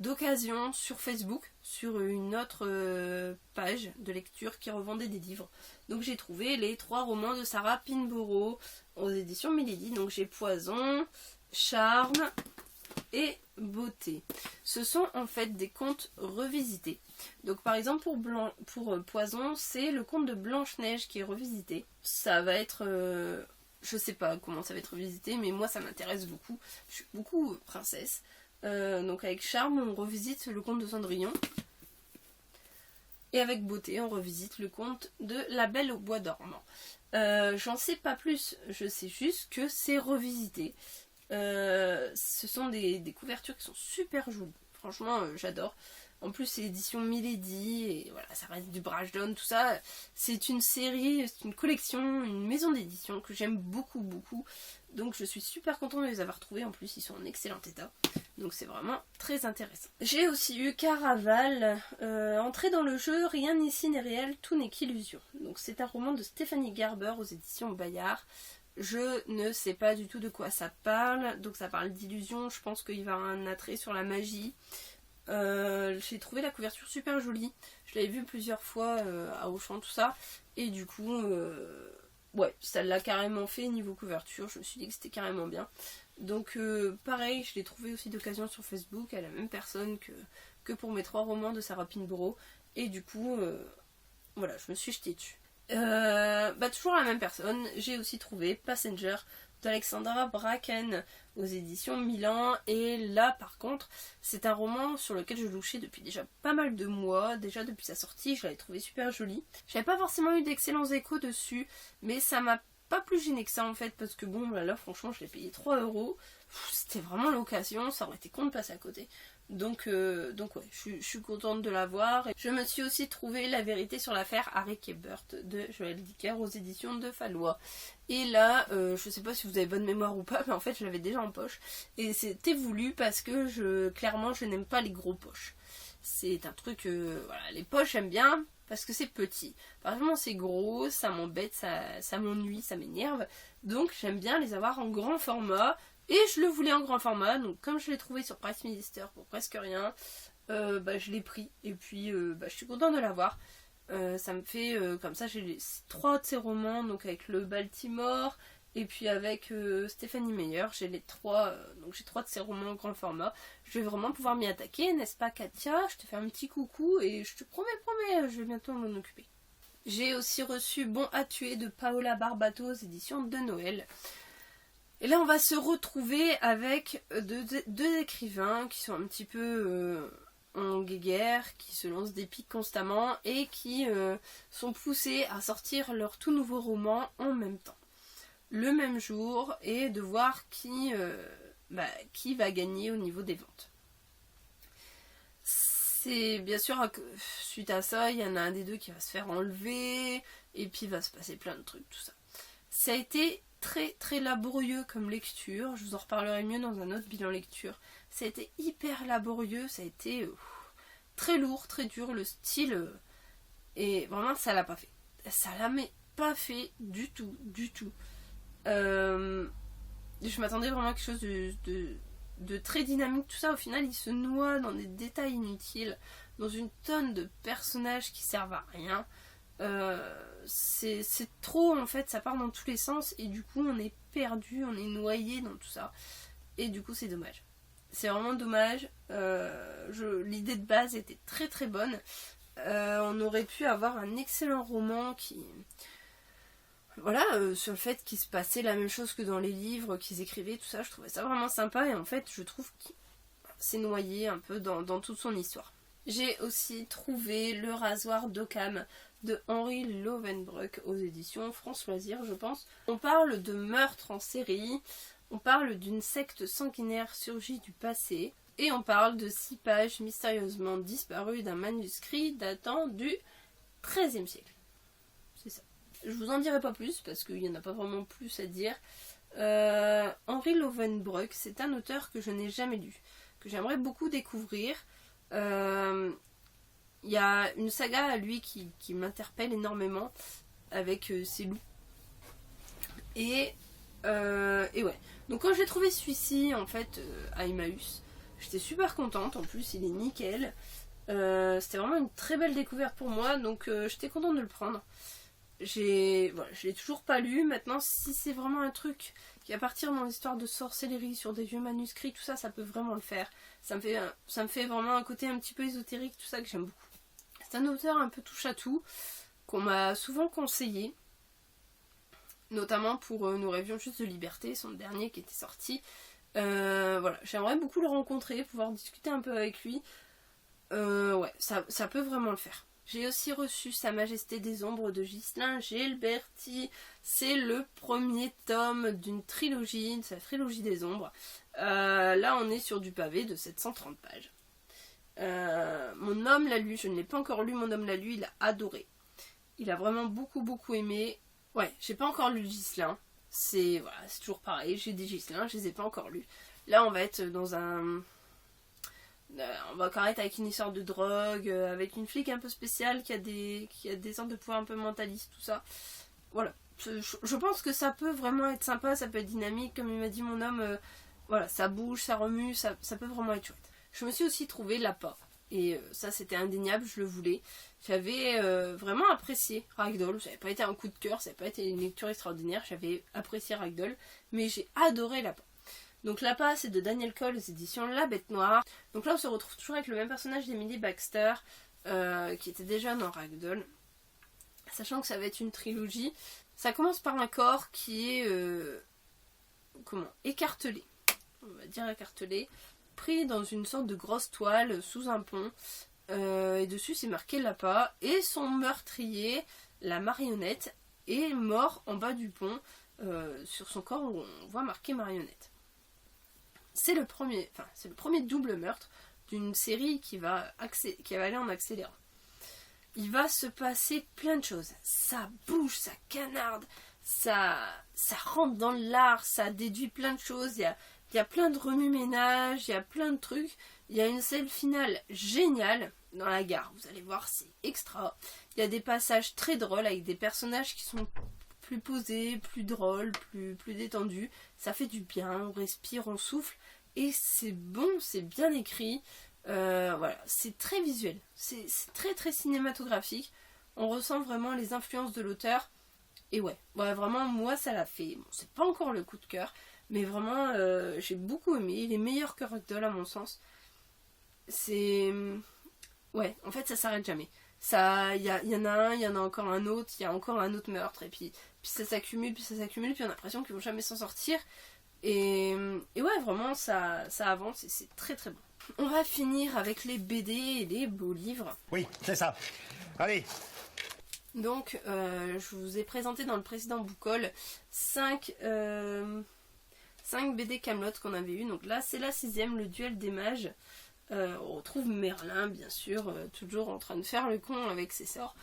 d'occasion sur Facebook, sur une autre page de lecture qui revendait des livres. Donc j'ai trouvé les 3 romans de Sarah Pinborough aux éditions Milady. Donc j'ai Poison, Charme et Beauté. Ce sont en fait des contes revisités. Donc par exemple pour Poison, c'est le conte de Blanche-Neige qui est revisité. Ça va être... je sais pas comment ça va être revisité, mais moi ça m'intéresse beaucoup. Je suis beaucoup princesse. Donc avec charme, on revisite le conte de Cendrillon. Et avec beauté, on revisite le conte de La Belle au bois dormant. J'en sais pas plus, je sais juste que c'est revisité. Ce sont des couvertures qui sont super jolies. Franchement, j'adore. En plus, c'est l'édition Milady, et voilà, ça reste du Brajlon, tout ça. C'est une série, c'est une collection, une maison d'édition que j'aime beaucoup, beaucoup. Donc je suis super contente de les avoir trouvés. En plus, ils sont en excellent état. Donc c'est vraiment très intéressant. J'ai aussi eu Caraval, Entrée dans le jeu, rien ici n'est réel, tout n'est qu'illusion. Donc c'est un roman de Stéphanie Gerber aux éditions Bayard. Je ne sais pas du tout de quoi ça parle. Donc ça parle d'illusion, je pense qu'il va y avoir un attrait sur la magie. J'ai trouvé la couverture super jolie. Je l'avais vue plusieurs fois à Auchan, tout ça. Et du coup, ouais, ça l'a carrément fait niveau couverture. Je me suis dit que c'était carrément bien. Donc pareil, je l'ai trouvé aussi d'occasion sur Facebook à la même personne que pour mes 3 romans de Sarah Pinborough. Et du coup, voilà, je me suis jetée dessus. Toujours la même personne, j'ai aussi trouvé Passenger d'Alexandra Bracken aux éditions Milan. Et là par contre, c'est un roman sur lequel je louchais depuis déjà pas mal de mois. Déjà depuis sa sortie, je l'avais trouvé super joli. J'avais pas forcément eu d'excellents échos dessus, mais ça m'a pas plus gêné que ça en fait, parce que bon là franchement je l'ai payé 3€. C'était vraiment l'occasion, ça aurait été con de passer à côté. Donc ouais, je suis contente de l'avoir. Je me suis aussi trouvé La vérité sur l'affaire Harry Quebert de Joël Dicker aux éditions de Fallois. Et là, je sais pas si vous avez bonne mémoire ou pas, mais en fait je l'avais déjà en poche. Et c'était voulu parce que clairement je n'aime pas les gros poches. C'est un truc, voilà, les poches j'aime bien parce que c'est petit. Par exemple c'est gros, ça m'embête, ça m'ennuie, ça m'énerve. Donc j'aime bien les avoir en grand format. Et je le voulais en grand format, donc comme je l'ai trouvé sur Price Minister pour presque rien, je l'ai pris. Et puis je suis contente de l'avoir. Ça me fait comme ça, j'ai 3 de ses romans, donc avec le Baltimore et puis avec Stephanie Meyer, j'ai les 3, donc j'ai 3 de ses romans en grand format. Je vais vraiment pouvoir m'y attaquer, n'est-ce pas Katia? Je te fais un petit coucou et je te promets, je vais bientôt m'en occuper. J'ai aussi reçu Bon à tuer de Paola Barbato aux éditions de Noël. Et là on va se retrouver avec deux écrivains qui sont un petit peu en guéguerre, qui se lancent des pics constamment et qui sont poussés à sortir leur tout nouveau roman en même temps. Le même jour, et de voir qui va gagner au niveau des ventes. C'est bien sûr, suite à ça, il y en a un des deux qui va se faire enlever, et puis il va se passer plein de trucs, tout ça. Ça a été très très laborieux comme lecture, je vous en reparlerai mieux dans un autre bilan lecture. Ça a été hyper laborieux, ça a été très lourd, très dur, le style, et vraiment ça l'a pas fait. Ça l'a pas fait du tout. Je m'attendais vraiment à quelque chose de très dynamique, tout ça. Au final il se noie dans des détails inutiles, dans une tonne de personnages qui servent à rien. C'est trop en fait, ça part dans tous les sens et du coup on est perdu, on est noyé dans tout ça et du coup c'est dommage. C'est vraiment dommage. L'idée de base était très très bonne. On aurait pu avoir un excellent roman qui... Voilà, sur le fait qu'il se passait la même chose que dans les livres qu'ils écrivaient, tout ça, je trouvais ça vraiment sympa et en fait je trouve qu'il s'est noyé un peu dans toute son histoire. J'ai aussi trouvé Le rasoir d'Occam de Henri Lovenbroek aux éditions France Loisirs, je pense. On parle de meurtre en série, on parle d'une secte sanguinaire surgie du passé, et on parle de 6 pages mystérieusement disparues d'un manuscrit datant du XIIIe siècle. C'est ça. Je vous en dirai pas plus parce qu'il n'y en a pas vraiment plus à dire. Henri Lovenbroek, c'est un auteur que je n'ai jamais lu, que j'aimerais beaucoup découvrir. Il y a une saga à lui qui m'interpelle énormément avec ses loups. Et ouais. Donc quand j'ai trouvé celui-ci en fait à Emmaüs, j'étais super contente. En plus il est nickel. C'était vraiment une très belle découverte pour moi. Donc j'étais contente de le prendre. Je l'ai toujours pas lu. Maintenant si c'est vraiment un truc qui va partir dans l'histoire de sorcellerie sur des vieux manuscrits, tout ça, ça peut vraiment le faire. Ça me fait vraiment un côté un petit peu ésotérique, tout ça que j'aime beaucoup. C'est un auteur un peu touche à tout, qu'on m'a souvent conseillé, notamment pour Nous rêvions juste de liberté, son dernier qui était sorti. Voilà, j'aimerais beaucoup le rencontrer, pouvoir discuter un peu avec lui. Ouais, ça peut vraiment le faire. J'ai aussi reçu Sa Majesté des Ombres de Ghislain Gilberti. C'est le premier tome d'une trilogie, de sa trilogie des Ombres. Là, on est sur du pavé de 730 pages. Mon homme l'a lu, je ne l'ai pas encore lu, mon homme l'a lu, il a adoré. Il a vraiment beaucoup aimé. Ouais, j'ai pas encore lu Ghislain. C'est toujours pareil, j'ai des Ghislain, je les ai pas encore lus. Là, on va être dans un... on va encore être avec une histoire de drogue, avec une flic un peu spéciale qui a des sortes de pouvoirs un peu mentalistes, tout ça. Voilà. Je pense que ça peut vraiment être sympa, ça peut être dynamique, comme il m'a dit mon homme. Voilà, ça bouge, ça remue, ça peut vraiment être chouette. Je me suis aussi trouvé l'appât. Et ça, c'était indéniable, je le voulais. J'avais vraiment apprécié Ragdoll. Ça n'avait pas été un coup de cœur, ça n'avait pas été une lecture extraordinaire. J'avais apprécié Ragdoll, mais j'ai adoré l'appât. Donc l'appât, c'est de Daniel Cole aux éditions La Bête Noire. Donc là, on se retrouve toujours avec le même personnage d'Emily Baxter, qui était déjà dans Ragdoll. Sachant que ça va être une trilogie. Ça commence par un corps qui est écartelé. On va dire écartelé. Pris dans une sorte de grosse toile sous un pont. Et dessus, c'est marqué l'appât. Et son meurtrier, la marionnette, est mort en bas du pont. Sur son corps, où on voit marqué marionnette. C'est le premier double meurtre d'une série qui va aller en accélérant. Il va se passer plein de choses. Ça bouge, ça canarde, ça rentre dans l'art, ça déduit plein de choses. Il y a plein de remue-ménage, il y a plein de trucs. Il y a une scène finale géniale dans la gare. Vous allez voir, c'est extra. Il y a des passages très drôles avec des personnages qui sont plus posés, plus drôles, plus détendus. Ça fait du bien, on respire, on souffle. Et c'est bon, c'est bien écrit. Voilà, c'est très visuel, c'est très cinématographique. On ressent vraiment les influences de l'auteur. Et ouais, vraiment, moi ça l'a fait. Bon, c'est pas encore le coup de cœur, mais vraiment, j'ai beaucoup aimé. Il est meilleur que Ragdoll à mon sens. C'est... Ouais, en fait, ça s'arrête jamais. Il y en a un, il y en a encore un autre, il y a encore un autre meurtre, et puis ça s'accumule, puis on a l'impression qu'ils vont jamais s'en sortir. Et ouais, vraiment, ça avance et c'est très bon. On va finir avec les BD et les beaux livres. Oui, c'est ça. Allez. Donc, je vous ai présenté dans le précédent Bookhaul 5 BD Kaamelott qu'on avait eu. Donc là, c'est la 6ème, le duel des mages. On retrouve Merlin, bien sûr, toujours en train de faire le con avec ses sorts.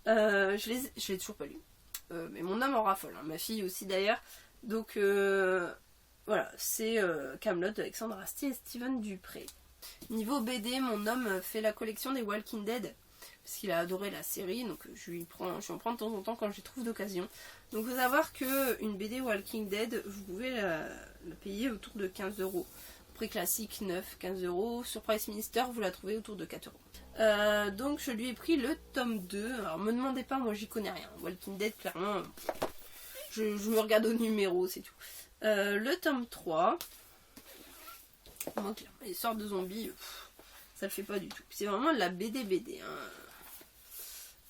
Je l'ai toujours pas lu. Mais mon homme en raffole, hein, ma fille aussi d'ailleurs. Donc, voilà, c'est Kaamelott d'Alexandre Astier et Steven Dupré. Niveau BD, mon homme fait la collection des Walking Dead, parce qu'il a adoré la série, donc je lui en prends de temps en temps quand j'y trouve d'occasion. Donc il faut savoir qu'une BD Walking Dead, vous pouvez la payer autour de 15€. Prix classique 9, 15€. Sur Price Minister, vous la trouvez autour de 4€. Donc je lui ai pris le tome 2. Alors me demandez pas, moi j'y connais rien. Walking Dead, clairement, je me regarde au numéro, c'est tout. Le tome 3. Moi, clairement, les sortes de zombies, ça le fait pas du tout. C'est vraiment de la BD. Hein.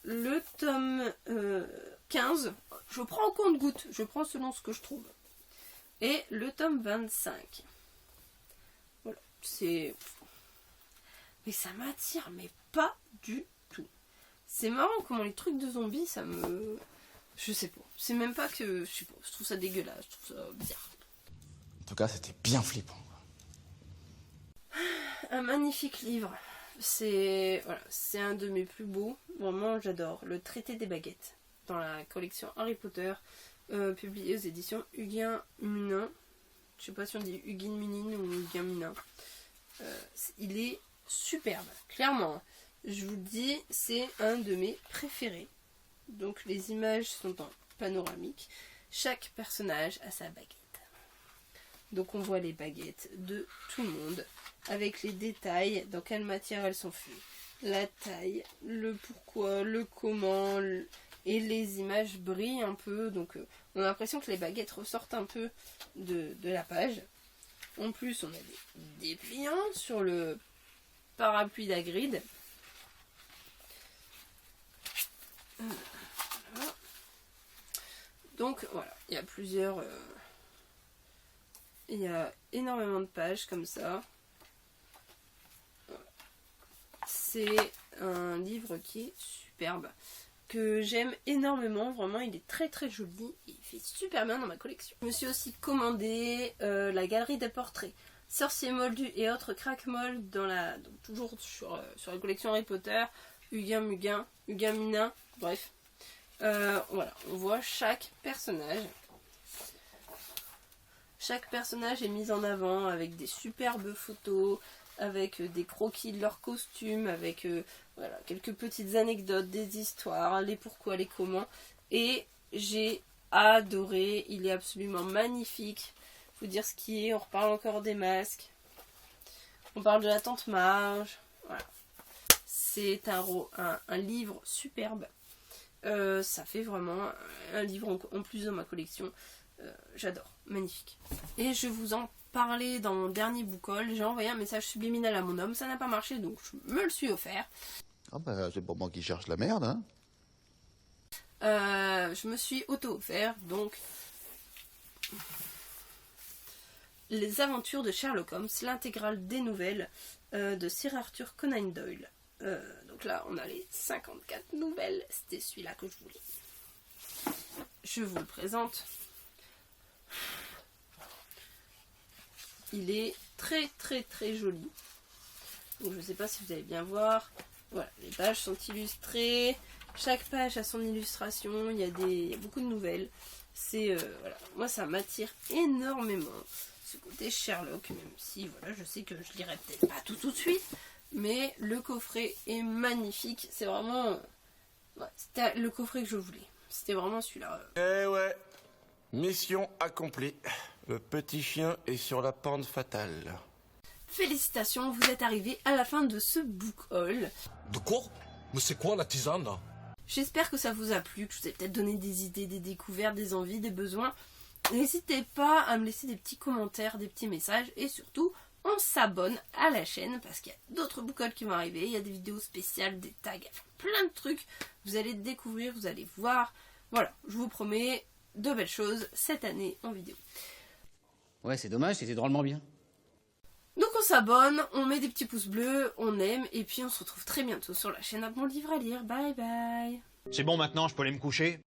Le tome 15, je prends en compte-gouttes, je prends selon ce que je trouve. Et le tome 25. Voilà, c'est... Mais ça m'attire, mais pas du tout. C'est marrant comment les trucs de zombies, ça me... Je sais pas. C'est même pas que... Je sais pas, je trouve ça dégueulasse, je trouve ça bizarre. En tout cas, c'était bien flippant. Un magnifique livre. C'est un de mes plus beaux. Vraiment, j'adore. Le Traité des baguettes. Dans la collection Harry Potter. Publié aux éditions Huguin Munin. Je sais pas si on dit Huguin Munin ou Huguin Munin. Il est superbe. Clairement. Je vous le dis, c'est un de mes préférés. Donc les images sont en panoramique. Chaque personnage a sa baguette. Donc on voit les baguettes de tout le monde. Avec les détails, dans quelle matière elles sont faites. La taille, le pourquoi, le comment. Et les images brillent un peu. Donc on a l'impression que les baguettes ressortent un peu de la page. En plus, on a des dépliants sur le parapluie d'Hagrid. Voilà. Donc voilà, il y a plusieurs Il y a énormément de pages comme ça. C'est un livre qui est superbe, que j'aime énormément, vraiment il est très très joli et il fait super bien dans ma collection. Je me suis aussi commandé la galerie des portraits Sorcier Moldu et autres crack-molles donc toujours sur la collection Harry Potter, Huguin Munin, bref. Voilà, on voit chaque personnage. Chaque personnage est mis en avant avec des superbes photos, avec des croquis de leurs costumes, avec voilà, quelques petites anecdotes, des histoires, les pourquoi, les comment. Et j'ai adoré, il est absolument magnifique. Faut dire ce qui est, on reparle encore des masques. On parle de la tante Marge. Voilà. C'est un livre superbe. Ça fait vraiment un livre en plus dans ma collection. J'adore, magnifique. Et je vous en parlais dans mon dernier book haul. J'ai envoyé un message subliminal à mon homme, ça n'a pas marché donc je me le suis offert. Ah bah c'est pour moi qui cherche la merde, hein. Je me suis auto-offert donc Les aventures de Sherlock Holmes, l'intégrale des nouvelles de Sir Arthur Conan Doyle. Donc là on a les 54 nouvelles, c'était celui-là que je voulais. Je vous le présente. Il est très très très joli. Donc je ne sais pas si vous allez bien voir. Voilà, les pages sont illustrées. Chaque page a son illustration. Il y a beaucoup de nouvelles. C'est voilà, moi ça m'attire énormément. Ce côté Sherlock, même si voilà, je sais que je lirai peut-être pas tout de suite. Mais le coffret est magnifique. C'est vraiment c'était le coffret que je voulais. C'était vraiment celui-là. Eh ouais, mission accomplie. Le petit chien est sur la pente fatale. Félicitations, vous êtes arrivés à la fin de ce book haul. De quoi? Mais c'est quoi la tisane là? J'espère que ça vous a plu, que je vous ai peut-être donné des idées, des découvertes, des envies, des besoins. N'hésitez pas à me laisser des petits commentaires, des petits messages et surtout, on s'abonne à la chaîne parce qu'il y a d'autres book hauls qui vont arriver. Il y a des vidéos spéciales, des tags, plein de trucs. Vous allez découvrir, vous allez voir. Voilà, je vous promets de belles choses cette année en vidéo. Ouais, c'est dommage, c'était drôlement bien. Donc on s'abonne, on met des petits pouces bleus, on aime, et puis on se retrouve très bientôt sur la chaîne Un bon livre à lire. Bye bye. C'est bon maintenant, je peux aller me coucher?